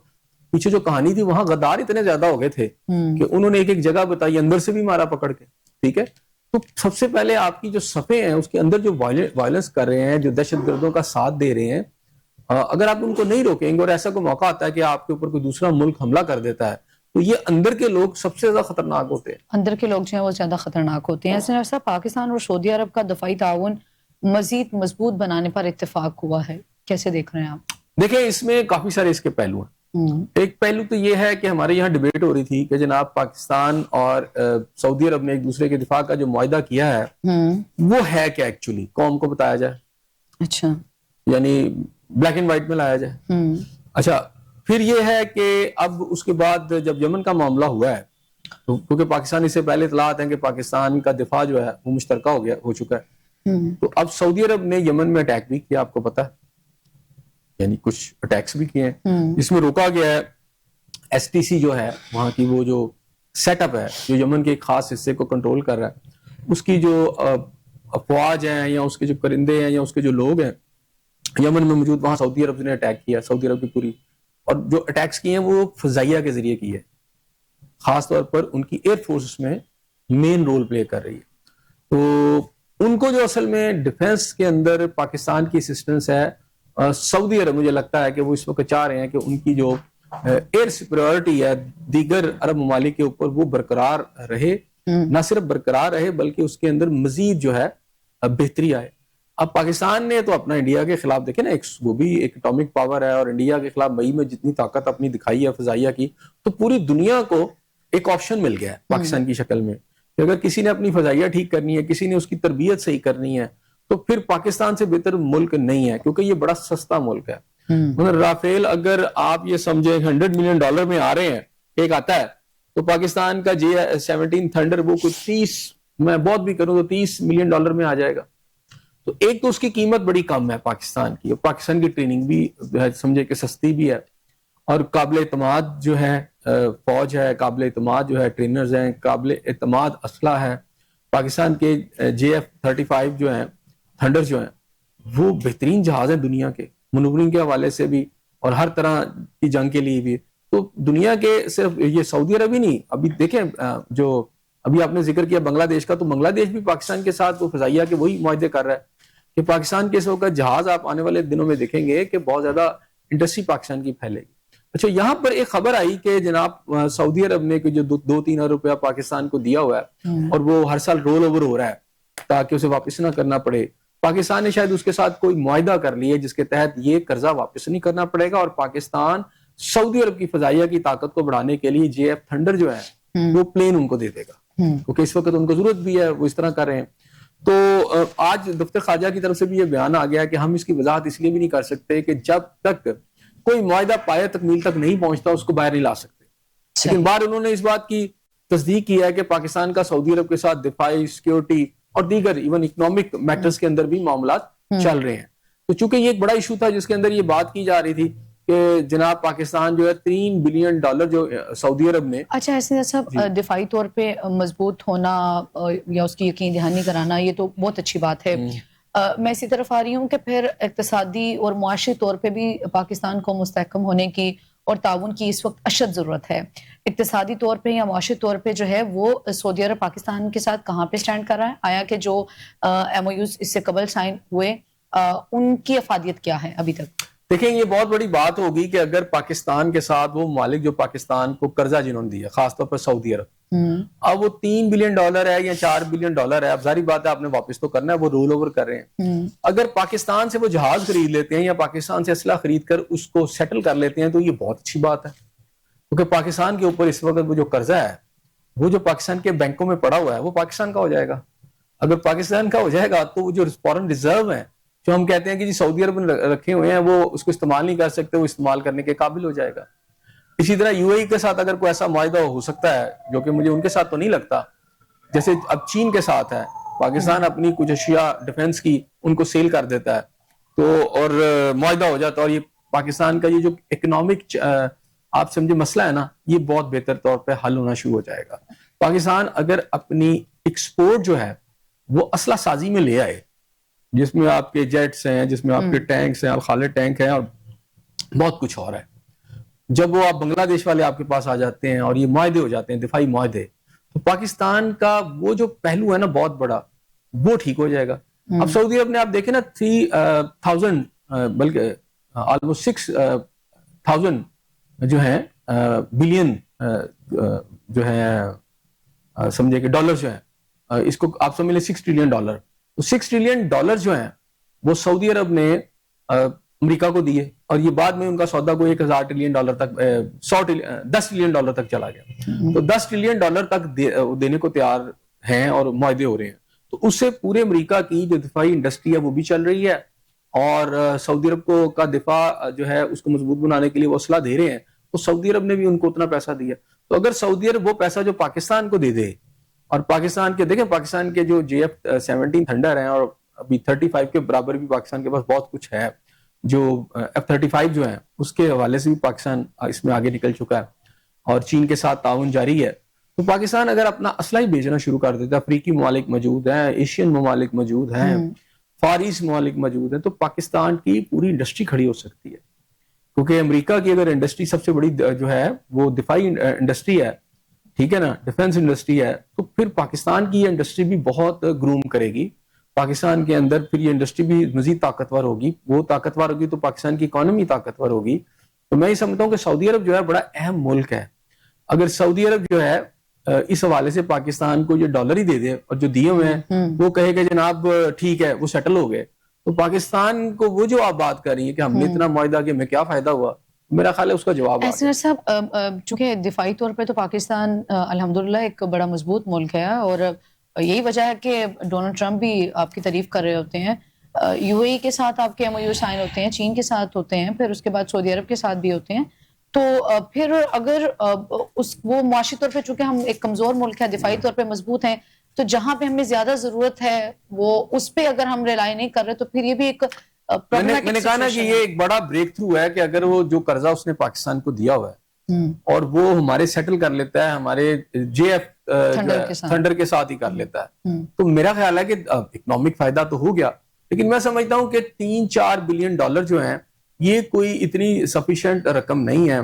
پیچھے جو کہانی تھی وہاں غدار اتنے زیادہ ہو گئے تھے کہ انہوں نے ایک ایک جگہ بتائی, اندر سے بھی مارا پکڑ کے, ٹھیک ہے. تو سب سے پہلے آپ کی جو صفیں ہیں اس کے اندر جو وائلنس کر رہے ہیں, جو دہشت گردوں کا ساتھ دے رہے ہیں, اگر آپ ان کو نہیں روکیں گے اور ایسا کوئی موقع آتا ہے کہ آپ کے اوپر کوئی دوسرا ملک حملہ کر دیتا ہے تو یہ اندر کے لوگ سب سے زیادہ خطرناک ہوتے ہیں. اندر کے لوگ جو ہیں وہ زیادہ خطرناک ہوتے ہیں. ایسا پاکستان اور سعودی عرب کا دفاعی تعاون مزید مضبوط بنانے پر اتفاق ہوا ہے, کیسے دیکھ رہے ہیں آپ؟ دیکھیں اس میں کافی سارے اس کے پہلو ہیں. ایک پہلو تو یہ ہے کہ ہمارے یہاں ڈیبیٹ ہو رہی تھی کہ جناب پاکستان اور سعودی عرب نے ایک دوسرے کے دفاع کا جو معاہدہ کیا ہے وہ ہے کیا ایکچولی, قوم کو بتایا جائے, اچھا, یعنی بلیک اینڈ وائٹ میں لایا جائے. اچھا پھر یہ ہے کہ اب اس کے بعد جب یمن کا معاملہ ہوا ہے تو کیونکہ پاکستان اس سے پہلے اطلاعات ہیں کہ پاکستان کا دفاع جو ہے وہ مشترکہ ہو چکا ہے, تو اب سعودی عرب نے یمن میں اٹیک بھی کیا, آپ کو پتا ہے, یعنی کچھ اٹیکس بھی کیے ہیں جس میں روکا گیا ہے ایس ٹی سی جو ہے وہاں کی وہ جو سیٹ اپ ہے جو یمن کے ایک خاص حصے کو کنٹرول کر رہا ہے, اس کی جو افواج ہیں یا اس کے جو کرندے ہیں یا اس کے جو لوگ ہیں یمن میں موجود, وہاں سعودی عرب نے اٹیک کیا, سعودی عرب کی پوری, اور جو اٹیکس کیے ہیں وہ فضائیہ کے ذریعے کیے, خاص طور پر ان کی ایئر فورس میں مین رول پلے کر رہی ہے. تو ان کو جو اصل میں ڈیفنس کے اندر پاکستان کی اسسٹنس ہے, سعودی عرب مجھے لگتا ہے کہ وہ اس وقت چاہ رہے ہیں کہ ان کی جو ایئر سپیریورٹی ہے دیگر عرب ممالک کے اوپر وہ برقرار رہے, نہ صرف برقرار رہے بلکہ اس کے اندر مزید جو ہے بہتری آئے. اب پاکستان نے تو اپنا انڈیا کے خلاف دیکھیں نا, وہ بھی ایک اٹامک پاور ہے اور انڈیا کے خلاف مئی میں جتنی طاقت اپنی دکھائی ہے فضائیہ کی, تو پوری دنیا کو ایک آپشن مل گیا ہے پاکستان کی شکل میں کہ اگر کسی نے اپنی فضائیہ ٹھیک کرنی ہے, کسی نے اس کی تربیت صحیح کرنی ہے, تو پھر پاکستان سے بہتر ملک نہیں ہے, کیونکہ یہ بڑا سستا ملک ہے. رافیل اگر آپ یہ سمجھیں $100 ملین میں آ رہے ہیں, ایک آتا ہے, تو پاکستان کا J-17 تھنڈر وہ کچھ 30, میں بہت بھی کروں تو $30 ملین میں آ جائے گا. تو ایک تو اس کی قیمت بڑی کم ہے پاکستان کی, اور پاکستان کی ٹریننگ بھی سمجھے کہ سستی بھی ہے, اور قابل اعتماد جو ہے فوج ہے, قابل اعتماد جو ہے ٹرینرز ہیں, قابل اعتماد اسلحہ ہے. پاکستان کے JF-35 جو ہیں تھنڈر جو ہیں وہ بہترین جہاز ہیں دنیا کے, منورنگ کے حوالے سے بھی اور ہر طرح کی جنگ کے لیے بھی. تو دنیا کے صرف یہ سعودی عرب ہی نہیں, ابھی دیکھیں جو ابھی آپ نے ذکر کیا بنگلہ دیش کا, تو بنگلہ دیش بھی پاکستان کے ساتھ وہ فضائیہ کے وہی معاہدے کر رہا ہے کہ پاکستان کے اس وقت جہاز آپ آنے والے دنوں میں دیکھیں گے کہ بہت زیادہ انڈسٹری پاکستان کی پھیلے گی. اچھا یہاں پر ایک خبر آئی کہ جناب سعودی عرب نے جو 2-3 ارب روپیہ پاکستان کو دیا ہوا ہے اور وہ ہر سال رول اوور ہو رہا ہے تاکہ اسے واپس نہ کرنا پڑے, پاکستان نے شاید اس کے ساتھ کوئی معاہدہ کر لیا جس کے تحت یہ قرضہ واپس نہیں کرنا پڑے گا, اور پاکستان سعودی عرب کی فضائیہ کی طاقت کو بڑھانے کے لیے JF تھنڈر جو ہے وہ پلین ان کو دے دے گا, کیونکہ اس وقت ان کو ضرورت بھی ہے, وہ اس طرح کر رہے ہیں. تو آج دفتر خارجہ کی طرف سے بھی یہ بیان آ گیا کہ ہم اس کی وضاحت اس لیے بھی نہیں کر سکتے کہ جب تک کوئی معاہدہ پایہ تکمیل تک نہیں پہنچتا اس کو باہر نہیں لا سکتے. لیکن بعد انہوں نے اس بات کی تصدیق کی ہے کہ پاکستان کا سعودی عرب کے ساتھ دفاعی، سیکیورٹی اور دیگر ایون اکنامک میٹرز کے اندر بھی معاملات چل رہے ہیں. تو چونکہ یہ ایک بڑا ایشو تھا جس کے اندر یہ بات کی جا رہی تھی کہ جناب پاکستان جو ہے $3 بلین جو سعودی عرب نے. اچھا ایسے صاحب دفاعی طور پہ مضبوط ہونا یا اس کی یقین دہانی کرانا یہ تو بہت اچھی بات ہے. میں اسی طرف آ رہی ہوں کہ پھر اقتصادی اور معاشی طور پہ بھی پاکستان کو مستحکم ہونے کی اور تعاون کی اس وقت اشد ضرورت ہے. اقتصادی طور پہ یا معاشی طور پہ جو ہے وہ سعودی عرب پاکستان کے ساتھ کہاں پہ سٹینڈ کر رہا ہے؟ آیا کہ جو ایم او یوز اس سے قبل سائن ہوئے ان کی افادیت کیا ہے ابھی تک؟ دیکھیں یہ بہت بڑی بات ہوگی کہ اگر پاکستان کے ساتھ وہ ممالک جو پاکستان کو قرضہ جنہوں نے دیا، خاص طور پر سعودی عرب، اب وہ $3 بلین ہے یا $4 بلین ہے، اب ظاہری بات ہے آپ نے واپس تو کرنا ہے، وہ رول اوور کر رہے ہیں. اگر پاکستان سے وہ جہاز خرید لیتے ہیں یا پاکستان سے اسلحہ خرید کر اس کو سیٹل کر لیتے ہیں تو یہ بہت اچھی بات ہے، کیونکہ پاکستان کے اوپر اس وقت وہ جو قرضہ ہے وہ جو پاکستان کے بینکوں میں پڑا ہوا ہے وہ پاکستان کا ہو جائے گا. اگر پاکستان کا ہو جائے گا تو وہ جو فورن ریزرو ہیں جو ہم کہتے ہیں کہ جی سعودی عرب میں رکھے ہوئے ہیں وہ اس کو استعمال نہیں کر سکتے، وہ استعمال کرنے کے قابل ہو جائے گا. اسی طرح یو اے ای کے ساتھ اگر کوئی ایسا معاہدہ ہو سکتا ہے جو کہ مجھے ان کے ساتھ تو نہیں لگتا، جیسے اب چین کے ساتھ ہے، پاکستان اپنی کچھ اشیاء ڈیفنس کی ان کو سیل کر دیتا ہے تو اور معاہدہ ہو جاتا ہے، اور یہ پاکستان کا یہ جو اکنامک آپ سمجھے مسئلہ ہے نا یہ بہت بہتر طور پہ حل ہونا شروع ہو جائے گا. پاکستان اگر اپنی ایکسپورٹ جو ہے وہ اسلحہ سازی میں لے آئے، جس میں آپ کے جیٹس ہیں، جس میں آپ کے ٹینکس ہیں، الخالد ٹینک ہیں اور بہت کچھ اور ہے، جب وہ آپ بنگلہ دیش والے آپ کے پاس آ جاتے ہیں اور یہ معاہدے ہو جاتے ہیں دفاعی معاہدے، تو پاکستان کا وہ جو پہلو ہے نا بہت بڑا وہ ٹھیک ہو جائے گا. اب سعودی عرب نے آپ دیکھیں نا 3000 بلکہ آلموسٹ 6000 جو ہیں بلین جو ہے سمجھے کہ ڈالر جو ہیں، اس کو آپ سمجھ لیں $6 ٹریلین. تو $6 ٹریلین جو ہیں وہ سعودی عرب نے امریکہ کو دیے اور یہ بعد میں ان کا سودا کو $1000 ٹریلین تک $10 ٹریلین تک چلا گیا. تو $10 ٹریلین تک دینے کو تیار ہیں اور معاہدے ہو رہے ہیں. تو اس سے پورے امریکہ کی جو دفاعی انڈسٹری ہے وہ بھی چل رہی ہے اور سعودی عرب کو کا دفاع جو ہے اس کو مضبوط بنانے کے لیے وہ اسلحہ دے رہے ہیں. تو سعودی عرب نے بھی ان کو اتنا پیسہ دیا. تو اگر سعودی عرب وہ پیسہ جو پاکستان کو دے دے اور پاکستان کے دیکھیں پاکستان کے جو JF-17 تھنڈر ہیں اور ابھی 35 کے برابر بھی پاکستان کے پاس بہت کچھ ہے، جو F-35 جو ہیں اس کے حوالے سے بھی پاکستان اس میں آگے نکل چکا ہے اور چین کے ساتھ تعاون جاری ہے. تو پاکستان اگر اپنا اسلحہ ہی بیچنا شروع کر دیتا ہے، افریقی ممالک موجود ہیں، ایشین ممالک موجود ہیں، فار ایسٹ ممالک موجود ہیں، تو پاکستان کی پوری انڈسٹری کھڑی ہو سکتی ہے. کیونکہ امریکہ کی اگر انڈسٹری سب سے بڑی جو ہے وہ دفاعی انڈسٹری ہے، ٹھیک ہے نا، ڈیفنس انڈسٹری ہے، تو پھر پاکستان کی یہ انڈسٹری بھی بہت گروم کرے گی. پاکستان کے اندر پھر یہ انڈسٹری بھی مزید طاقتور ہوگی، وہ طاقتور ہوگی تو پاکستان کی اکانومی طاقتور ہوگی. تو میں یہ سمجھتا ہوں کہ سعودی عرب جو ہے بڑا اہم ملک ہے. اگر سعودی عرب جو ہے اس حوالے سے پاکستان کو یہ ڈالر ہی دے دے اور جو دیے ہوئے ہیں وہ کہے کہ جناب ٹھیک ہے وہ سیٹل ہو گئے، تو پاکستان کو وہ جو آپ بات کر رہی ہیں کہ ہم نے اتنا معاہدہ کہ ہمیں کیا فائدہ ہوا، میرا خیال ہے اس کا جواب ایسے صاحب چونکہ دفاعی طور پہ تو پاکستان الحمدللہ ایک بڑا مضبوط ملک ہے اور یہی وجہ ہے کہ ڈونلڈ ٹرمپ بھی آپ کی تعریف کر رہے ہوتے ہیں. یو اے ای کے ساتھ آپ کے MOU سائن ہوتے ہیں، چین کے ساتھ ہوتے ہیں، پھر اس کے بعد سعودی عرب کے ساتھ بھی ہوتے ہیں. تو پھر اگر وہ معاشی طور پہ چونکہ ہم ایک کمزور ملک ہے، دفاعی طور پہ مضبوط ہیں، تو جہاں پہ ہمیں زیادہ ضرورت ہے وہ اس پہ اگر ہم ریلائی نہیں کر رہے تو پھر یہ بھی ایک میں نے کہا نا کہ یہ ایک بڑا بریک تھرو ہے کہ اگر وہ جو قرضہ اس نے پاکستان کو دیا ہوا ہے اور وہ ہمارے سیٹل کر لیتا ہے، ہمارے JF تھنڈر کے ساتھ ہی کر لیتا ہے، تو میرا خیال ہے کہ اکنامک فائدہ تو ہو گیا. لیکن میں سمجھتا ہوں کہ $3-4 بلین جو ہیں یہ کوئی اتنی سفیشینٹ رقم نہیں ہے،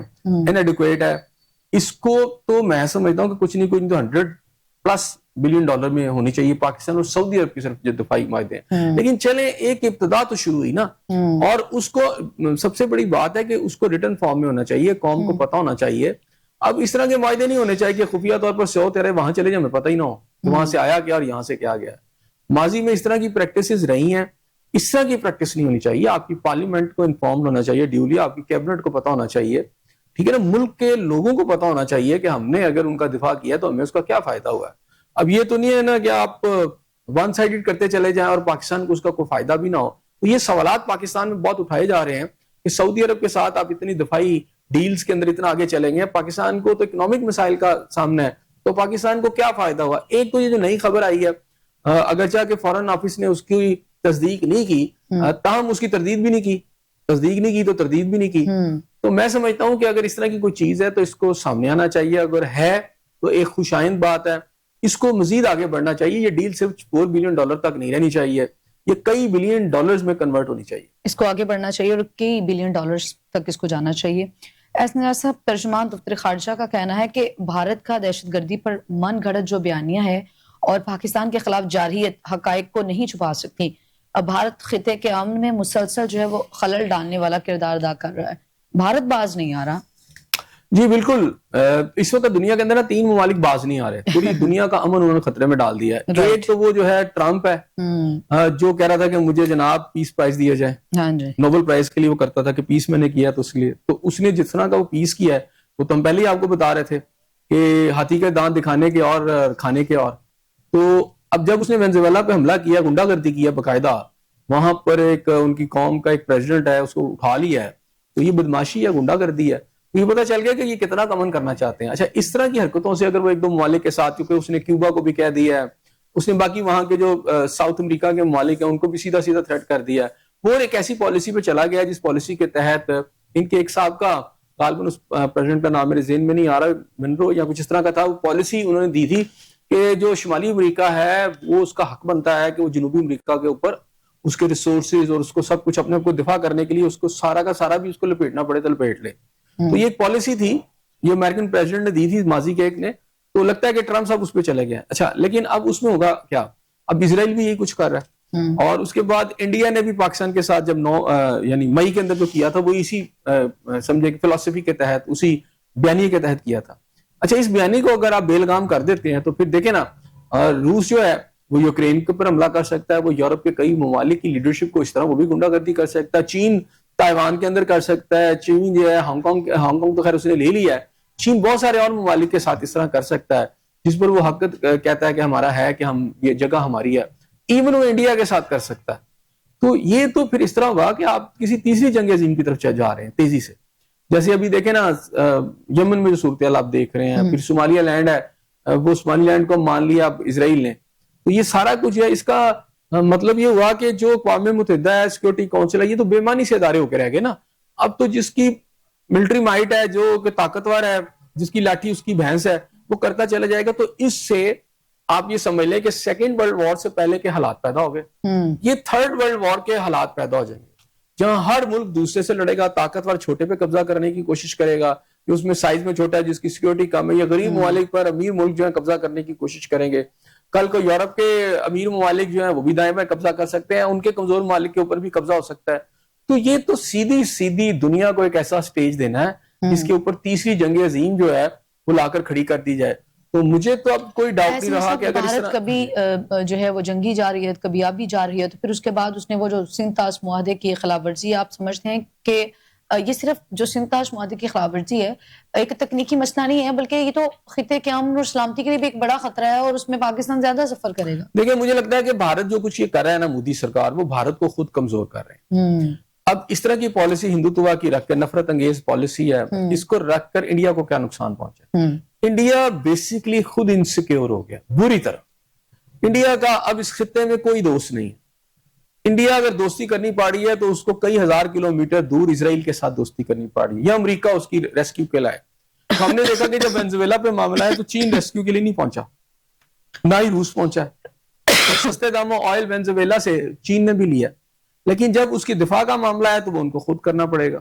انیڈیکویٹ ہے. اس کو تو میں سمجھتا ہوں کہ کچھ نہیں کوئی تو $100+ بلین میں ہونی چاہیے پاکستان اور سعودی عرب کی صرف جو دفاعی معاہدے ہیں. لیکن چلیں ایک ابتدا تو شروع ہوئی نا، اور اس کو سب سے بڑی بات ہے کہ اس کو ریٹن فارم میں ہونا چاہیے، قوم کو پتہ ہونا چاہیے. اب اس طرح کے معاہدے نہیں ہونے چاہیے کہ خفیہ طور پر سعود تیرے وہاں چلے جائیں، ہمیں پتہ ہی نہ ہو کہ وہاں سے آیا کیا اور یہاں سے کیا گیا. ماضی میں اس طرح کی پریکٹسز رہی ہیں، اس طرح کی پریکٹس نہیں ہونی چاہیے. آپ کی پارلیمنٹ کو انفارمڈ ہونا چاہیے ڈیولی، آپ کی کیبنٹ کو پتہ ہونا چاہیے، ٹھیک ہے نا، ملک کے لوگوں کو پتہ ہونا چاہیے کہ ہم نے اگر ان کا دفاع کیا تو ہمیں اس کا کیا فائدہ ہوا ہے. اب یہ تو نہیں ہے نا کہ آپ ون سائیڈڈ کرتے چلے جائیں اور پاکستان کو اس کا کوئی فائدہ بھی نہ ہو. تو یہ سوالات پاکستان میں بہت اٹھائے جا رہے ہیں کہ سعودی عرب کے ساتھ آپ اتنی دفاعی ڈیلز کے اندر اتنا آگے چلیں گے, پاکستان کو تو اکنامک مسائل کا سامنا ہے, تو پاکستان کو کیا فائدہ ہوا. ایک تو یہ جو نئی خبر آئی ہے, اگرچہ کہ فارن آفس نے اس کی تصدیق نہیں کی, تاہم اس کی تردید بھی نہیں کی, تصدیق نہیں کی تو تردید بھی نہیں کی. تو میں سمجھتا ہوں کہ اگر اس طرح کی کوئی چیز ہے تو اس کو سامنے آنا چاہیے, اگر ہے تو ایک خوش آئند بات ہے, اس کو مزید آگے بڑھنا چاہیے. یہ ڈیل صرف $4 بلین تک نہیں رہنی چاہیے, یہ کئی بلین ڈالرز میں کنورٹ ہونی چاہیے. اس کو آگے بڑھنا چاہیے اور کئی بلین ڈالرز تک اس کو جانا چاہیے. ایس نیاز صاحب, ترجمان دفتر خارجہ کا کہنا ہے کہ بھارت کا دہشت گردی پر من گھڑت جو بیانیہ ہے اور پاکستان کے خلاف جارحیت حقائق کو نہیں چھپا سکتی. اب بھارت خطے کے امن میں مسلسل جو ہے وہ خلل ڈالنے والا کردار ادا کر رہا ہے, بھارت باز نہیں آ رہا. جی بالکل, اس وقت دنیا کے اندر 3 ممالک باز نہیں آ رہے, پوری دنیا کا امن انہوں نے خطرے میں ڈال دیا ہے. ایک تو وہ جو ہے ٹرمپ ہے, جو کہہ رہا تھا کہ مجھے جناب پیس پرائز دیا جائے, نوبل پرائز کے لیے وہ کرتا تھا کہ پیس میں نے کیا تو اس لیے, تو اس نے جس طرح کا وہ پیس کیا ہے وہ تو ہم پہلے ہی آپ کو بتا رہے تھے کہ ہاتھی کے دانت دکھانے کے اور کھانے کے اور. تو اب جب اس نے وینزویلا پہ حملہ کیا, غنڈہ گردی کیا باقاعدہ, وہاں پر ایک ان کی قوم کا ایک پریزیڈنٹ ہے, اس کو اٹھا لیا ہے, تو یہ بدماشی ہے, غنڈہ گردی ہے. یہ پتہ چل گیا کہ یہ کتنا امن کرنا چاہتے ہیں. اچھا, اس طرح کی حرکتوں سے اگر وہ 1-2 ممالک کے ساتھ, کیونکہ اس نے کیوبا کو بھی کہہ دیا ہے, اس نے باقی وہاں کے جو ساؤتھ امریکہ کے ممالک ہیں ان کو بھی سیدھا سیدھا تھریٹ کر دیا ہے, وہ ایک ایسی پالیسی پہ چلا گیا جس پالیسی کے تحت ان کے ایک سابقہ غالباً اس پریزیڈنٹ کا نام میرے ذہن میں نہیں آ رہا, منرو یا کچھ اس طرح کا تھا, وہ پالیسی انہوں نے دی تھی کہ جو شمالی امریکہ ہے وہ اس کا حق بنتا ہے کہ وہ جنوبی امریکہ کے اوپر اس کے ریسورسز اور اس کو سب کچھ اپنے کو دفاع کرنے کے لیے اس کو سارا کا سارا بھی اس کو لپیٹنا پڑے تو لپیٹ لے. تو یہ ایک پالیسی تھی, یہ امریکن پریزیڈنٹ نے دی تھی ماضی کے ایک نے, تو لگتا ہے کہ ٹرمپ صاحب اس پہ چلے گئے. اچھا, لیکن اب اس میں ہوگا کیا, اب اسرائیل بھی یہی کچھ کر رہا ہے, اور اس کے بعد انڈیا نے بھی پاکستان کے ساتھ جب یعنی مئی کے اندر جو کیا تھا وہ اسی سمجھے فلسفی کے تحت, اسی بیانیے کے تحت کیا تھا. اچھا, اس بیانیے کو اگر آپ بیلگام کر دیتے ہیں تو پھر دیکھیں نا, روس جو ہے وہ یوکرین کے اوپر حملہ کر سکتا ہے, وہ یورپ کے کئی ممالک کی لیڈرشپ کو اس طرح وہ بھی غنڈہ گردی کر سکتا ہے, چین تائیوان کے اندر کر سکتا ہے, چین جو ہے ہانگ کانگ تو خیر اس نے لے لیا ہے, چین بہت سارے اور ممالک کے ساتھ اس طرح کر سکتا ہے جس پر وہ حق کہتا ہے کہ ہمارا ہے, کہ ہم یہ جگہ ہماری ہے. ایون وہ انڈیا کے ساتھ کر سکتا ہے. تو یہ تو پھر اس طرح ہوا کہ آپ کسی تیسری جنگ عظیم کی طرف جا رہے ہیں تیزی سے. جیسے ابھی دیکھیں نا یمن میں جو صورتحال آپ دیکھ رہے ہیں, پھر صومالیہ لینڈ ہے, وہ صومالی لینڈ کو مان لیا اب اسرائیل نے. تو یہ سارا کچھ ہے, اس کا مطلب یہ ہوا کہ جو اقوام متحدہ ہے, سیکورٹی کونسل ہے, یہ تو بے معنی سے ادارے ہو کے رہ گئے نا. اب تو جس کی ملٹری مائٹ ہے, جو کہ طاقتور ہے, جس کی لاٹھی اس کی بھینس ہے, وہ کرتا چلا جائے گا. تو اس سے آپ یہ سمجھ لیں کہ سیکنڈ ورلڈ وار سے پہلے کے حالات پیدا ہو گئے, یہ تھرڈ ورلڈ وار کے حالات پیدا ہو جائیں گے, جہاں ہر ملک دوسرے سے لڑے گا, طاقتور چھوٹے پہ قبضہ کرنے کی کوشش کرے گا, کہ اس میں سائز میں چھوٹا ہے, جس کی سیکورٹی کم ہے, یا غریب ممالک پر امیر ملک جو ہے قبضہ کرنے کی کوشش کریں گے. کل کو یورپ کے امیر ممالک جو ہیں وہ بھی دائیں بائیں قبضہ کر سکتے ہیں, ان کے کمزور ممالک کے اوپر بھی قبضہ ہو سکتا ہے. تو یہ تو سیدھی دنیا کو ایک ایسا سٹیج دینا ہے جس کے اوپر تیسری جنگ عظیم جو ہے وہ لا کر کھڑی کر دی جائے. تو مجھے تو اب کوئی ڈاؤٹ نہیں رہا کہ اگر اس طرح کبھی جو ہے وہ جنگی جا رہی ہے, کبھی اب بھی جا رہی ہے, تو پھر اس کے بعد اس نے وہ جو سنتاس معاہدے کی خلاف ورزی, آپ سمجھتے ہیں کہ یہ صرف جو سنتاس معاہدے کی خلاف ورزی ہے ایک تکنیکی مسئلہ نہیں ہے, بلکہ یہ تو خطے کے امن اور سلامتی کے لیے بھی ایک بڑا خطرہ ہے, اور اس میں پاکستان زیادہ سفر کرے گا. دیکھیں, مجھے لگتا ہے کہ بھارت جو کچھ یہ کر رہا ہے نا, مودی سرکار, وہ بھارت کو خود کمزور کر رہے ہیں. اب اس طرح کی پالیسی ہندوتوا کی رکھ کر, نفرت انگیز پالیسی ہے, اس کو رکھ کر انڈیا کو کیا نقصان پہنچا؟ انڈیا بیسیکلی خود انسیکیور ہو گیا بری طرح. انڈیا کا اب اس خطے میں کوئی دوست نہیں. انڈیا اگر دوستی کرنی پڑی ہے تو اس کو کئی ہزار کلومیٹر دور اسرائیل کے ساتھ دوستی کرنی پڑی, یا امریکہ اس کی ریسکیو کے لائے. ہم نے دیکھا کہ جب وینزویلا پہ معاملہ ہے تو چین ریسکیو کے لیے نہیں پہنچا, نہ ہی روس پہنچا ہے. سستے داموں آئل وینزویلا سے چین نے بھی لیا, لیکن جب اس کی دفاع کا معاملہ ہے تو وہ ان کو خود کرنا پڑے گا.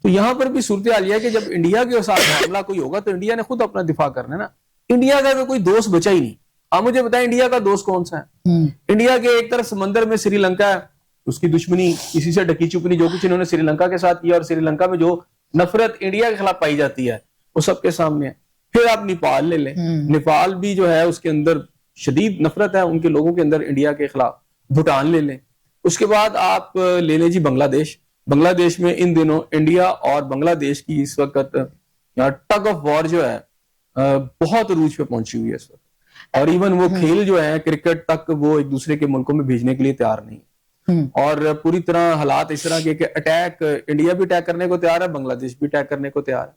تو یہاں پر بھی صورتحال یہ ہے کہ جب انڈیا کے ساتھ معاملہ کوئی ہوگا تو انڈیا نے خود اپنا دفاع کرنا ہے نا. انڈیا کا کوئی دوست بچا ہی نہیں. آپ مجھے بتائیں انڈیا کا دوست کون سا ہے؟ انڈیا کے ایک طرف سمندر میں سری لنکا ہے, اس کی دشمنی کسی سے ڈکی چپنی, جو کچھ انہوں نے سری لنکا کے ساتھ کیا, اور سری لنکا میں جو نفرت انڈیا کے خلاف پائی جاتی ہے وہ سب کے سامنے ہے. پھر آپ نیپال لے لیں, نیپال بھی جو ہے اس کے اندر شدید نفرت ہے ان کے لوگوں کے اندر انڈیا کے خلاف. بھوٹان لے لیں. اس کے بعد آپ لے لیں جی بنگلہ دیش. بنگلہ دیش میں ان دنوں انڈیا اور بنگلہ دیش کی اس وقت ٹگ آف وار جو ہے بہت عروج پہ پہنچی ہوئی ہے اس وقت, اور ایون وہ کھیل جو ہے کرکٹ تک وہ ایک دوسرے کے ملکوں میں بھیجنے کے لیے تیار نہیں. اور پوری طرح حالات اس طرح کے کہ اٹیک انڈیا بھی اٹیک کرنے کو تیار ہے, بنگلہ دیش بھی اٹیک کرنے کو تیار ہے.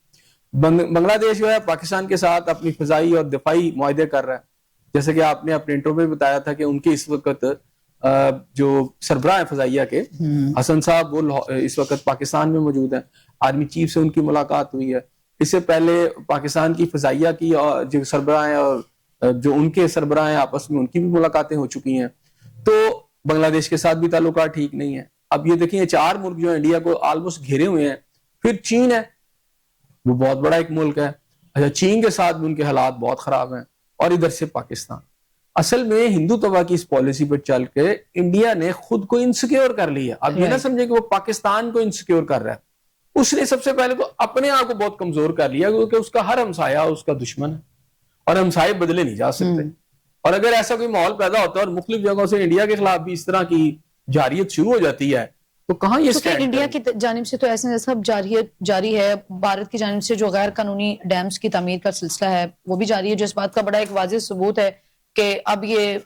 بنگلہ دیش جو ہے پاکستان کے ساتھ اپنی فضائی اور دفاعی معاہدے کر رہا ہے, جیسے کہ آپ نے اپنے انٹرو میں بتایا تھا کہ ان کے اس وقت جو سربراہ ہیں فضائیہ کے حسن صاحب, وہ اس وقت پاکستان میں موجود ہیں. آرمی چیف سے ان کی ملاقات ہوئی ہے. اس سے پہلے پاکستان کی فضائیہ کی جو سربراہ ہیں اور جو ان کے سربراہ ہیں آپس میں ان کی بھی ملاقاتیں ہو چکی ہیں. تو بنگلہ دیش کے ساتھ بھی تعلقات ٹھیک نہیں ہیں. اب یہ دیکھیں, یہ 4 ملک جو انڈیا کو آلموسٹ گھیرے ہوئے ہیں. پھر چین ہے, وہ بہت بڑا ایک ملک ہے. اچھا, چین کے ساتھ بھی ان کے حالات بہت خراب ہیں. اور ادھر سے پاکستان. اصل میں ہندوتوا کی اس پالیسی پر چل کے انڈیا نے خود کو انسیکیور کر لیا. اب یہ نہ سمجھے کہ وہ پاکستان کو انسیکیور کر رہا ہے. اس نے سب سے پہلے تو اپنے آپ کو بہت کمزور کر لیا, کیونکہ اس کا ہر ہمسایہ اس کا دشمن ہے اور ہمسائے بدلے نہیں جا سکتے. اور اگر ایسا کوئی ماحول پیدا ہوتا ہے اور مختلف جگہوں سے انڈیا کے خلاف بھی اس طرح کی جارحیت شروع ہو جاتی ہے, تو کہاں یہ سٹینڈ انڈیا کی جانب سے تو ایسے سب جارحیت جاری ہے. بھارت کی جانب سے جو غیر قانونی ڈیمز کی تعمیر کا سلسلہ ہے وہ بھی جاری ہے, جو اس بات کا بڑا ایک واضح ثبوت ہے کہ اب یہ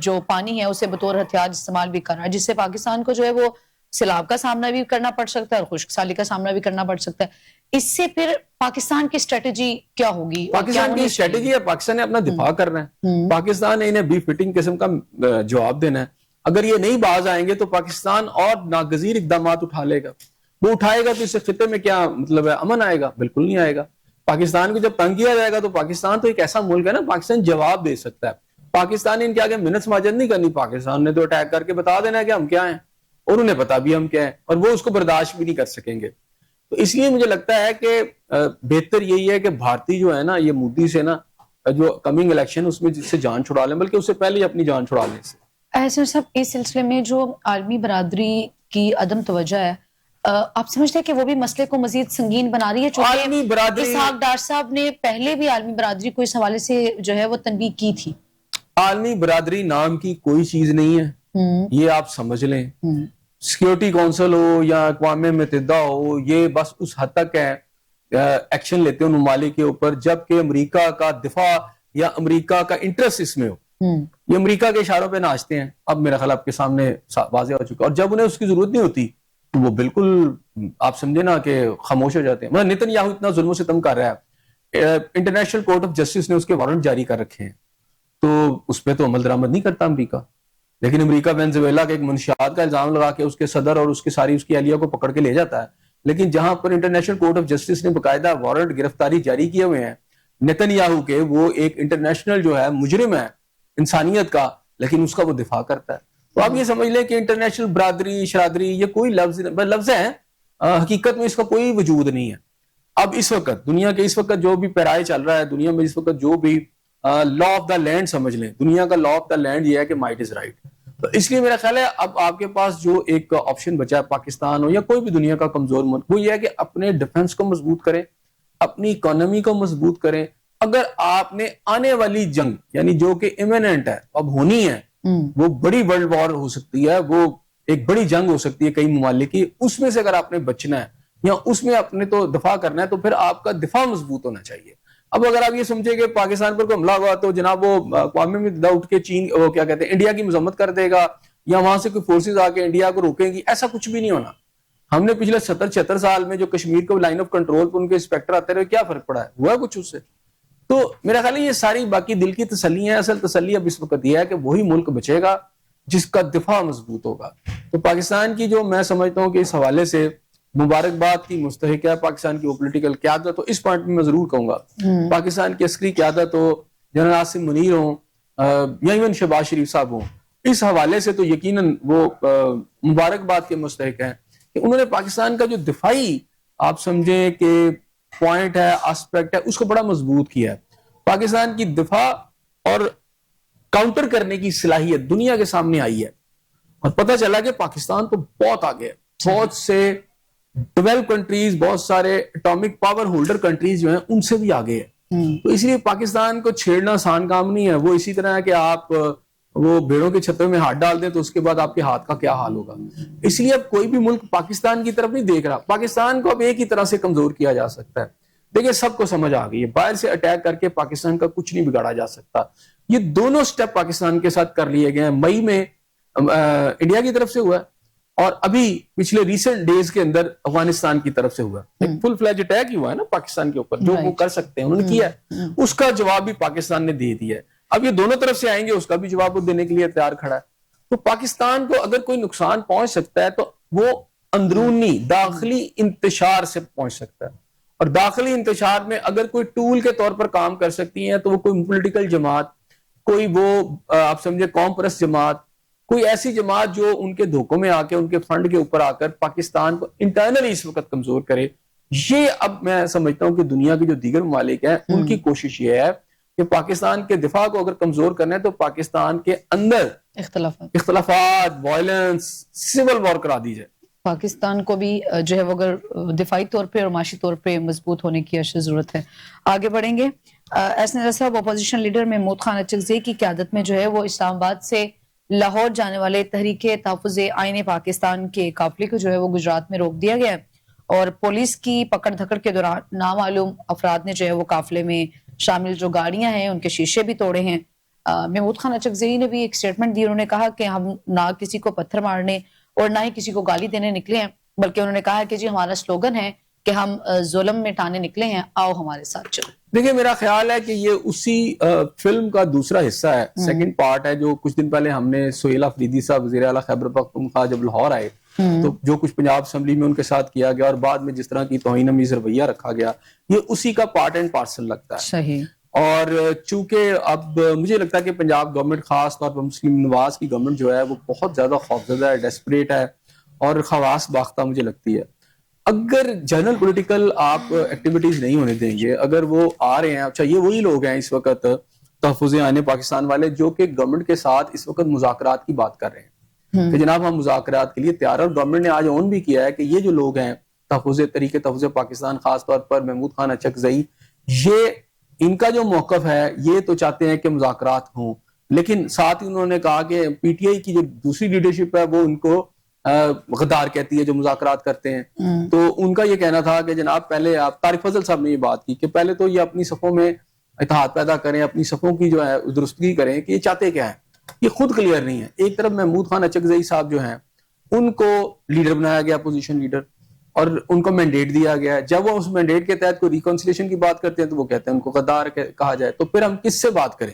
جو پانی ہے اسے بطور ہتھیار استعمال بھی کر رہا ہے, جس سے پاکستان کو جو ہے وہ سیلاب کا سامنا بھی کرنا پڑ سکتا ہے اور خشک سالی کا سامنا بھی کرنا پڑ سکتا ہے. اس سے پھر پاکستان کی اسٹریٹجی کیا ہوگی؟ پاکستان کی اسٹریٹجی ہے, پاکستان نے اپنا دفاع کرنا ہے. پاکستان نے انہیں بی فٹنگ قسم کا جواب دینا ہے. اگر یہ نہیں باز آئیں گے تو پاکستان اور ناگزیر اقدامات اٹھا لے گا. وہ اٹھائے گا تو اس سے خطے میں کیا مطلب ہے, امن آئے گا؟ بالکل نہیں آئے گا. پاکستان کو جب تنگ کیا جائے گا تو پاکستان تو ایک ایسا ملک ہے نا, پاکستان جواب دے سکتا ہے. پاکستان نے ان کے آگے منٹس ماجد نہیں کرنی. پاکستان نے تو اٹیک کر کے بتا دینا ہے کہ ہم کیا ہیں, اور انہیں پتا بھی ہم کیا ہیں, اور وہ اس کو برداشت بھی نہیں کر سکیں گے. تو اس لیے مجھے لگتا ہے کہ بہتر یہی ہے کہ بھارتی جو ہے نا, یہ مودی سے نا جو کمنگ الیکشن اس میں جس سے جان چھڑا لیں, بلکہ اس سے پہلے اپنی جان چھڑا لیں. ایسے سب اس سلسلے میں جو عالمی برادری کی عدم توجہ ہے, آپ سمجھتے ہیں کہ وہ بھی مسئلے کو مزید سنگین بنا رہی ہے؟ چونکہ اسحاق ڈار صاحب نے پہلے بھی عالمی برادری کو اس حوالے سے جو ہے وہ تنبیہ کی تھی. عالمی برادری نام کی کوئی چیز نہیں ہے, یہ آپ سمجھ لیں. سیکیورٹی کونسل ہو یا اقوام متحدہ ہو, یہ بس اس حد تک ہے ایکشن لیتے ہیں ممالک کے اوپر جبکہ امریکہ کا دفاع یا امریکہ کا انٹرسٹ اس میں ہو. یہ امریکہ کے اشاروں پہ ناچتے ہیں. اب میرا خیال آپ کے سامنے واضح ہو چکا, اور جب انہیں اس کی ضرورت نہیں ہوتی تو وہ بالکل آپ سمجھے نا کہ خاموش ہو جاتے ہیں. مگر نیتن یاہو اتنا ظلم و ستم کر رہا ہے, انٹرنیشنل کورٹ آف جسٹس نے اس کے وارنٹ جاری کر رکھے ہیں, تو اس پہ تو عمل درآمد نہیں کرتا امریکہ. لیکن امریکہ وینزویلا کے ایک منشیات کا الزام لگا کے اس کے صدر اور اس کی اہلیہ کو پکڑ کے لے جاتا ہے. لیکن جہاں پر انٹرنیشنل کورٹ آف جسٹس نے باقاعدہ وارنٹ گرفتاری جاری کیے ہوئے ہیں نیتن یاہو کے, وہ ایک انٹرنیشنل جو ہے مجرم ہے انسانیت کا, لیکن اس کا وہ دفاع کرتا ہے. تو آپ یہ سمجھ لیں کہ انٹرنیشنل برادری شرادری یہ کوئی لفظ ہے, حقیقت میں اس کا کوئی وجود نہیں ہے. اب اس وقت دنیا کے اس وقت جو بھی پیرائے چل رہا ہے دنیا میں, اس وقت جو بھی لا آف دا لینڈ سمجھ لیں, دنیا کا لا آف دا لینڈ یہ ہے کہ مائٹ از رائٹ. تو اس لیے میرا خیال ہے اب آپ کے پاس جو ایک آپشن بچا ہے, پاکستان ہو یا کوئی بھی دنیا کا کمزور ملک, وہ یہ ہے کہ اپنے ڈیفنس کو مضبوط کریں, اپنی اکانومی کو مضبوط کریں. اگر آپ نے آنے والی جنگ یعنی جو کہ ایمیننٹ ہے اب ہونی ہے, وہ بڑی ورلڈ وار ہو سکتی ہے, وہ ایک بڑی جنگ ہو سکتی ہے کئی ممالک کی, اس میں سے اگر آپ نے بچنا ہے یا اس میں اپنے تو دفاع کرنا ہے تو پھر آپ کا دفاع مضبوط ہونا چاہیے. اب اگر آپ یہ سمجھے کہ پاکستان پر کوئی حملہ ہوا تو جناب وہ اقوام متحدہ اٹھ کے چین وہ کیا کہتے ہیں انڈیا کی مذمت کر دے گا یا وہاں سے کوئی فورسز آ کے انڈیا کو روکیں گی, ایسا کچھ بھی نہیں ہونا. ہم نے پچھلے 70-76 سال میں جو کشمیر کو لائن آف کنٹرول پر ان کے انسپیکٹر آتے رہے, کیا فرق پڑا ہے؟ ہوا کچھ اس سے؟ تو میرا خیال ہے یہ ساری باقی دل کی تسلی ہیں. اصل تسلی اب اس وقت یہ ہے کہ وہی ملک بچے گا جس کا دفاع مضبوط ہوگا. تو پاکستان کی جو میں سمجھتا ہوں کہ اس حوالے سے مبارکباد کی مستحق ہے پاکستان کی وہ پولیٹیکل قیادت. تو اس پوائنٹ میں ضرور کہوں گا پاکستان کی عسکری قیادت ہو, جنرل عاصم منیر ہوں یا ایون شہباز شریف صاحب ہوں, اس حوالے سے تو یقیناً وہ مبارکباد کے مستحق ہیں کہ انہوں نے پاکستان کا جو دفاعی آپ سمجھیں کہ پوائنٹ ہے, آسپیکٹ ہے, اس کو بڑا مضبوط کیا ہے. پاکستان کی دفاع اور کاؤنٹر کرنے کی صلاحیت دنیا کے سامنے آئی ہے, اور پتہ چلا کہ پاکستان تو بہت آگے ہے. بہت سے 12 کنٹریز, بہت سارے اٹامک پاور ہولڈر کنٹریز جو ہیں ان سے بھی آگے ہے. تو اس لیے پاکستان کو چھیڑنا آسان کام نہیں ہے. وہ اسی طرح ہے کہ آپ وہ بھیڑوں کے چھتوں میں ہاتھ ڈال دیں تو اس کے بعد آپ کے ہاتھ کا کیا حال ہوگا. اس لیے اب کوئی بھی ملک پاکستان کی طرف نہیں دیکھ رہا. پاکستان کو اب ایک ہی طرح سے کمزور کیا جا سکتا ہے. دیکھیں سب کو سمجھ آ گئی ہے, باہر سے اٹیک کر کے پاکستان کا کچھ نہیں بگاڑا جا سکتا. یہ دونوں سٹیپ پاکستان کے ساتھ کر لیے گئے ہیں. مئی میں انڈیا کی طرف سے ہوا ہے اور ابھی پچھلے ریسنٹ ڈیز کے اندر افغانستان کی طرف سے ہوا ایک فل فلیج اٹیک ہی ہوا ہے نا پاکستان کے اوپر, جو وہ کر سکتے ہیں انہوں نے کیا ہے, اس کا جواب بھی پاکستان نے دے دیا ہے. اب یہ دونوں طرف سے آئیں گے, اس کا بھی جواب وہ دینے کے لیے تیار کھڑا ہے. تو پاکستان کو اگر کوئی نقصان پہنچ سکتا ہے تو وہ اندرونی داخلی انتشار سے پہنچ سکتا ہے, اور داخلی انتشار میں اگر کوئی ٹول کے طور پر کام کر سکتی ہیں تو وہ کوئی پولیٹیکل جماعت, کوئی وہ آپ سمجھے قوم پرست جماعت, کوئی ایسی جماعت جو ان کے دھوکوں میں آ کے ان کے فنڈ کے اوپر آ کر پاکستان کو انٹرنلی اس وقت کمزور کرے. یہ اب میں سمجھتا ہوں کہ دنیا کے جو دیگر ممالک ہیں ان کی کوشش یہ ہے کہ پاکستان کے دفاع کو اگر کمزور کرنا ہے تو پاکستان کے اندر اختلافات, وائلنس, سول وار کرا دی جائے. پاکستان کو بھی جو ہے وہ اگر دفاعی طور پہ اور معاشی طور پہ مضبوط ہونے کی اشد ضرورت ہے. آگے بڑھیں گے. ایسن صاحب, اپوزیشن لیڈر محمود خان اچکزئی کی قیادت میں جو ہے وہ اسلام آباد سے لاہور جانے والے تحریک تحفظ آئین پاکستان کے قافلے کو جو ہے وہ گجرات میں روک دیا گیا ہے, اور پولیس کی پکڑ دھکڑ کے دوران نامعلوم افراد نے جو ہے وہ قافلے میں شامل جو گاڑیاں ہیں ان کے شیشے بھی توڑے ہیں. محمود خان اچکزئی نے بھی ایک سٹیٹمنٹ دی, انہوں نے کہا کہ ہم نہ کسی کو پتھر مارنے اور نہ ہی کسی کو گالی دینے نکلے ہیں, بلکہ انہوں نے کہا کہ جی ہمارا سلوگن ہے کہ ہم ظلم مٹانے نکلے ہیں, آؤ ہمارے ساتھ چلو. دیکھیں میرا خیال ہے کہ یہ اسی فلم کا دوسرا حصہ ہے, سیکنڈ پارٹ ہے, جو کچھ دن پہلے ہم نے سہیل آفریدی صاحب وزیر اعلیٰ خیبر پختونخوا جب لاہور آئے تو جو کچھ پنجاب اسمبلی میں ان کے ساتھ کیا گیا اور بعد میں جس طرح کی توہین آمیز رویہ رکھا گیا, یہ اسی کا پارٹ اینڈ پارسل لگتا ہے. صحیح. اور چونکہ اب مجھے لگتا ہے کہ پنجاب گورنمنٹ خاص طور پر مسلم نواز کی گورنمنٹ جو ہے وہ بہت زیادہ خوفزدہ ہے, ڈیسپریٹ ہے اور خواص باختہ مجھے لگتی ہے. اگر جنرل پولیٹیکل آپ ایکٹیویٹیز نہیں ہونے دیں گے, اگر وہ آ رہے ہیں, اچھا یہ وہی لوگ ہیں اس وقت تحفظ آئین پاکستان والے جو کہ گورنمنٹ کے ساتھ اس وقت مذاکرات کی بات کر رہے ہیں کہ جناب ہم مذاکرات کے لیے تیار ہیں, اور گورنمنٹ نے آج اون بھی کیا ہے کہ یہ جو لوگ ہیں تحریک تحفظ پاکستان, خاص طور پر محمود خان اچکزئی, یہ ان کا جو موقف ہے یہ تو چاہتے ہیں کہ مذاکرات ہوں, لیکن ساتھ ہی انہوں نے کہا کہ پی ٹی آئی کی جو دوسری لیڈرشپ ہے وہ ان کو غدار کہتی ہے جو مذاکرات کرتے ہیں. تو ان کا یہ کہنا تھا کہ جناب پہلے آپ, طارق فضل صاحب نے یہ بات کی کہ پہلے تو یہ اپنی صفوں میں اتحاد پیدا کریں, اپنی صفوں کی جو ہے درستگی کریں کہ یہ چاہتے کیا ہیں, یہ خود کلیئر نہیں ہے. ایک طرف محمود خان اچکزئی صاحب جو ہیں ان کو لیڈر بنایا گیا, اپوزیشن لیڈر, اور ان کو مینڈیٹ دیا گیا ہے. جب وہ اس مینڈیٹ کے تحت کوئی ریکنسیلیشن کی بات کرتے ہیں تو وہ کہتے ہیں ان کو غدار کہا جائے. تو پھر ہم کس سے بات کریں؟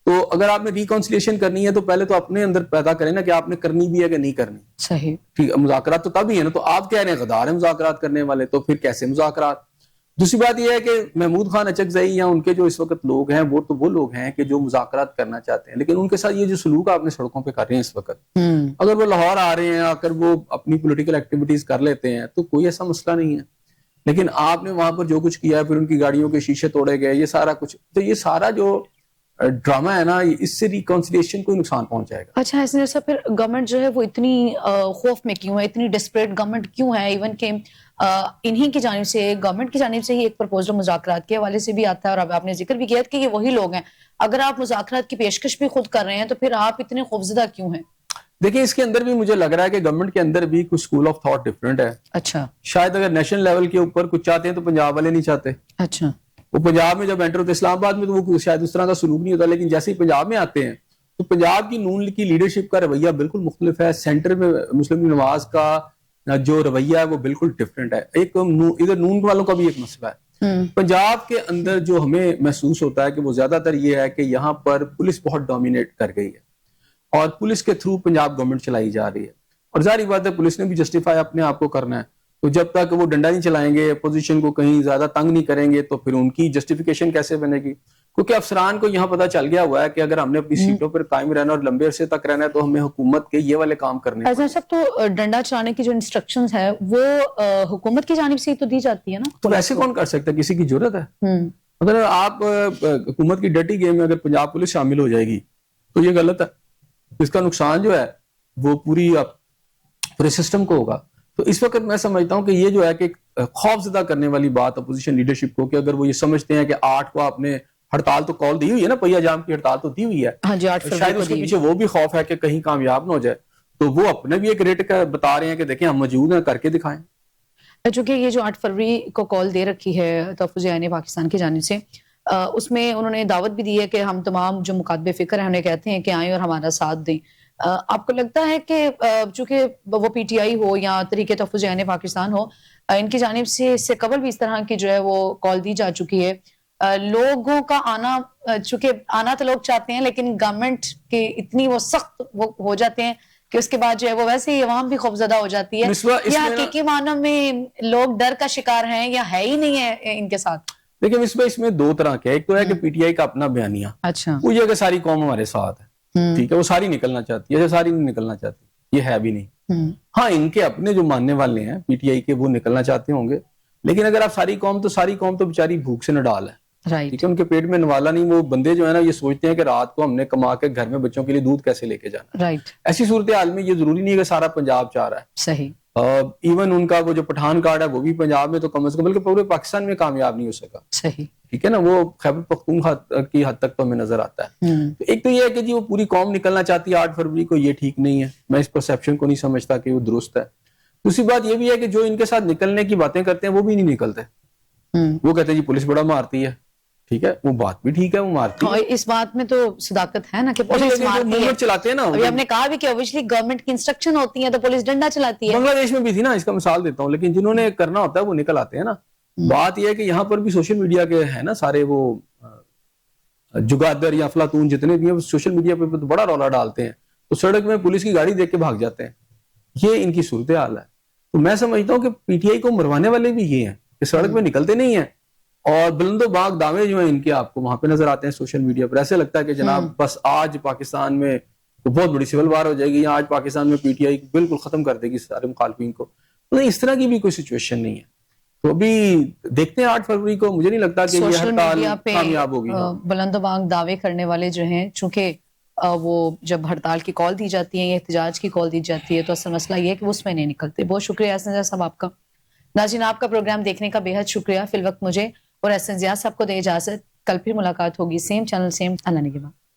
تو اگر آپ نے ریکنسیلیشن کرنی ہے تو پہلے تو اپنے اندر پیدا کریں نا کہ آپ نے کرنی بھی ہے کہ نہیں کرنی. صحیح. ٹھیک ہے, مذاکرات تو تب ہی ہے نا. تو آپ کہہ رہے ہیں غدار ہیں مذاکرات کرنے والے, تو پھر کیسے مذاکرات؟ دوسری بات یہ ہے کہ محمود خان اچکزئی یا ان کے جو اس وقت لوگ ہیں وہ تو وہ لوگ ہیں کہ جو مذاکرات کرنا چاہتے ہیں, لیکن ان کے ساتھ یہ جو سلوک آپ نے سڑکوں پہ کر رہے ہیں اس وقت, اگر وہ لاہور آ رہے ہیں, اگر وہ اپنی پولیٹیکل ایکٹیویٹیز کر لیتے ہیں تو کوئی ایسا مسئلہ نہیں ہے. لیکن آپ نے وہاں پر جو کچھ کیا ہے, پھر ان کی گاڑیوں کے شیشے توڑے گئے, یہ سارا کچھ, تو یہ سارا جو ڈرامہ ہے نا, اس سے ریکنسیلیشن کو نقصان پہنچ جائے گا. اچھا ایسا جیسا پھر گورنمنٹ جو ہے وہ اتنی خوف میں کیوں ہے, اتنی ڈسپریٹ گورنمنٹ کیوں ہے؟ ایون کہ انہی کی جانب سے, گورنمنٹ کی جانب سے ہی ایک پرپوزل مذاکرات کے حوالے سے بھی آتا ہے, اور اب آپ نے ذکر بھی کیا کہ یہ وہی لوگ ہیں. اگر آپ مذاکرات کی پیشکش بھی خود کر رہے ہیں تو پھر آپ اتنے خوفزدہ کیوں ہیں؟ دیکھیں اس کے اندر بھی مجھے لگ رہا ہے کہ گورنمنٹ کے اندر بھی کچھ اسکول آف تھاٹ ڈفرینٹ ہے. اچھا. شاید اگر نیشنل لیول کے اوپر کچھ چاہتے ہیں تو پنجاب والے نہیں چاہتے. اچھا. وہ پنجاب میں جب انٹر ہوتے اسلام آباد میں تو وہ شاید اس طرح کا سلوک نہیں ہوتا, لیکن جیسے ہی پنجاب میں آتے ہیں تو پنجاب کی نون کی لیڈرشپ کا رویہ بالکل مختلف ہے. سینٹر میں مسلم نواز کا جو رویہ ہے وہ بالکل ڈفرینٹ ہے. ایک ادھر نون والوں کا بھی ایک مسئلہ ہے. پنجاب کے اندر جو ہمیں محسوس ہوتا ہے کہ وہ زیادہ تر یہ ہے کہ یہاں پر پولیس بہت ڈومینیٹ کر گئی ہے اور پولیس کے تھرو پنجاب گورنمنٹ چلائی جا رہی ہے, اور ظاہری بات ہے پولیس نے بھی جسٹیفائی اپنے آپ کو کرنا ہے. تو جب تک وہ ڈنڈا نہیں چلائیں گے, اپوزیشن کو کہیں زیادہ تنگ نہیں کریں گے, تو پھر ان کی جسٹیفیکیشن کیسے بنے گی؟ کیونکہ افسران کو یہاں پتہ چل گیا ہوا ہے کہ اگر ہم نے اپنی سیٹوں پر قائم رہنا اور لمبے عرصے تک رہنا ہے تو ہمیں حکومت کے یہ والے کام کرنے ہیں. سب تو ڈنڈا چلانے کی جو انسٹرکشنز ہے وہ حکومت کی جانب سے ہی تو دی جاتی ہے نا. تو ایسے کون کر سکتا ہے؟ کسی کی ضرورت ہے؟ اگر آپ حکومت کی ڈرٹی گیم میں اگر پنجاب پولیس شامل ہو جائے گی تو یہ غلط ہے. اس کا نقصان جو ہے وہ پورے سسٹم کو ہوگا. تو اس وقت میں سمجھتا ہوں کہ یہ جو ہے کہ خوف زدہ کرنے والی بات اپوزیشن لیڈرشپ کو, کہ اگر وہ یہ سمجھتے ہیں کہ 8 کو آپ نے ہڑتال تو کال دی ہوئی ہے نا, پہیا جام کی ہڑتال تو دی ہوئی ہے, شاید اس کے پیچھے وہ بھی خوف ہے کہ کہیں کامیاب نہ ہو جائے, تو وہ اپنے بھی ایک ریٹ بتا رہے ہیں کہ دیکھیں ہم موجود ہیں, کر کے دکھائیں. چونکہ یہ جو 8 فروری کو کال دے رکھی ہے تحفظ آئین پاکستان کی جانب سے, اس میں انہوں نے دعوت بھی دی ہے کہ ہم تمام جو مکاتب فکر ہیں انہیں کہتے ہیں کہ آئیں اور ہمارا ساتھ دیں. آپ کو لگتا ہے کہ چونکہ وہ پی ٹی آئی ہو یا تحریک تحفظ عین پاکستان ہو، ان کی جانب سے اس سے قبل بھی اس طرح کی جو ہے وہ کال دی جا چکی ہے، لوگوں کا آنا، چونکہ آنا تو لوگ چاہتے ہیں لیکن گورنمنٹ کے اتنی وہ سخت وہ ہو جاتے ہیں کہ اس کے بعد جو ہے وہ ویسے ہی عوام بھی خوفزدہ ہو جاتی ہے، یا حقیقی معنوں میں لوگ ڈر کا شکار ہیں یا ہے ہی نہیں ہے ان کے ساتھ؟ دیکھیں اس میں دو طرح کے، ایک تو ہے کہ پی ٹی آئی کا اپنا بیانیہ، اچھا، وہ یہ کہ ساری قوم ہمارے ساتھ ہے، ٹھیک ہے، وہ ساری نکلنا چاہتی ہے، ایسے ساری نہیں نکلنا چاہتی، یہ ہے بھی نہیں۔ ہاں ان کے اپنے جو ماننے والے ہیں پی ٹی آئی کے، وہ نکلنا چاہتے ہوں گے، لیکن اگر آپ ساری قوم تو بیچاری بھوک سے نڈال ہے، ٹھیک ہے، ان کے پیٹ میں نوالا نہیں، وہ بندے جو ہے نا یہ سوچتے ہیں کہ رات کو ہم نے کما کے گھر میں بچوں کے لیے دودھ کیسے لے کے جانا، ایسی صورتحال میں یہ ضروری نہیں ہے کہ سارا پنجاب چاہ رہا ہے، صحیح، ایون ان کا وہ جو پٹھان کارڈ ہے وہ بھی پنجاب میں تو کم از کم بلکہ پورے پاکستان میں کامیاب نہیں ہو سکا، صحیح، ٹھیک ہے نا، وہ خیبر پختونخوا کی حد تک تو ہمیں نظر آتا ہے۔ ایک تو یہ ہے کہ جی وہ پوری قوم نکلنا چاہتی ہے 8 فروری کو، یہ ٹھیک نہیں ہے، میں اس پرسیپشن کو نہیں سمجھتا کہ وہ درست ہے۔ دوسری بات یہ بھی ہے کہ جو ان کے ساتھ نکلنے کی باتیں کرتے ہیں وہ بھی نہیں نکلتے، وہ کہتے ہیں جی پولیس بڑا مارتی ہے، ٹھیک ہے، وہ بات بھی ٹھیک ہے، وہ مارتی ہے، اس بات میں تو صداقت ہے نا کہ پولیس مارتی ہے، چلاتے ہیں نا، ابھی ہم نے کہا بھی کہ اوبویسلی گورنمنٹ کی انسٹرکشن ہوتی ہیں تو پولیس ڈنڈا چلاتی ہے، بنگلہ دیش میں بھی تھی نا، اس کا مثال دیتا ہوں، لیکن جنہوں نے کرنا ہوتا ہے وہ نکل آتے ہیں نا۔ بات یہ ہے کہ یہاں پر بھی سوشل میڈیا کے ہے نا سارے وہ جگادر یا افلاطون جتنے بھی ہیں، سوشل میڈیا پہ تو بڑا رولا ڈالتے ہیں، تو سڑک میں پولیس کی گاڑی دیکھ کے بھاگ جاتے ہیں، یہ ان کی صورتحال ہے۔ تو میں سمجھتا ہوں کہ پی ٹی آئی کو مروانے والے بھی یہ ہیں کہ سڑک میں نکلتے نہیں ہیں، اور بلند و باغ دعوے جو ہیں ان کے آپ کو وہاں پہ نظر آتے ہیں سوشل میڈیا پر، ایسے لگتا ہے کہ جناب بس آج پاکستان میں بہت بڑی سول وار ہو جائے گی، یا آج پاکستان میں پی ٹی آئی بالکل ختم کر دے گی سارے مخالفین کو، نہیں، اس طرح کی بھی کوئی سچویشن نہیں ہے۔ تو ابھی دیکھتے ہیں 8 فروری کو، مجھے نہیں لگتا کہ یہ ہڑتال کامیاب ہوگی۔ بلند و باغ دعوے کرنے والے جو ہیں، چونکہ وہ جب ہڑتال کی کال دی جاتی ہے یا احتجاج کی کال دی جاتی ہے تو اصل مسئلہ یہ ہے کہ وہ اس میں نہیں نکلتے۔ بہت شکریہ احسن زیاد صاحب آپ کا۔ ناظرین آپ کا پروگرام دیکھنے کا بے حد شکریہ۔ فی الوقت مجھے اور احسن زیاد صاحب کو دے اجازت، کل پھر ملاقات ہوگی، سیم چینل سیم، اللہ نگہبان۔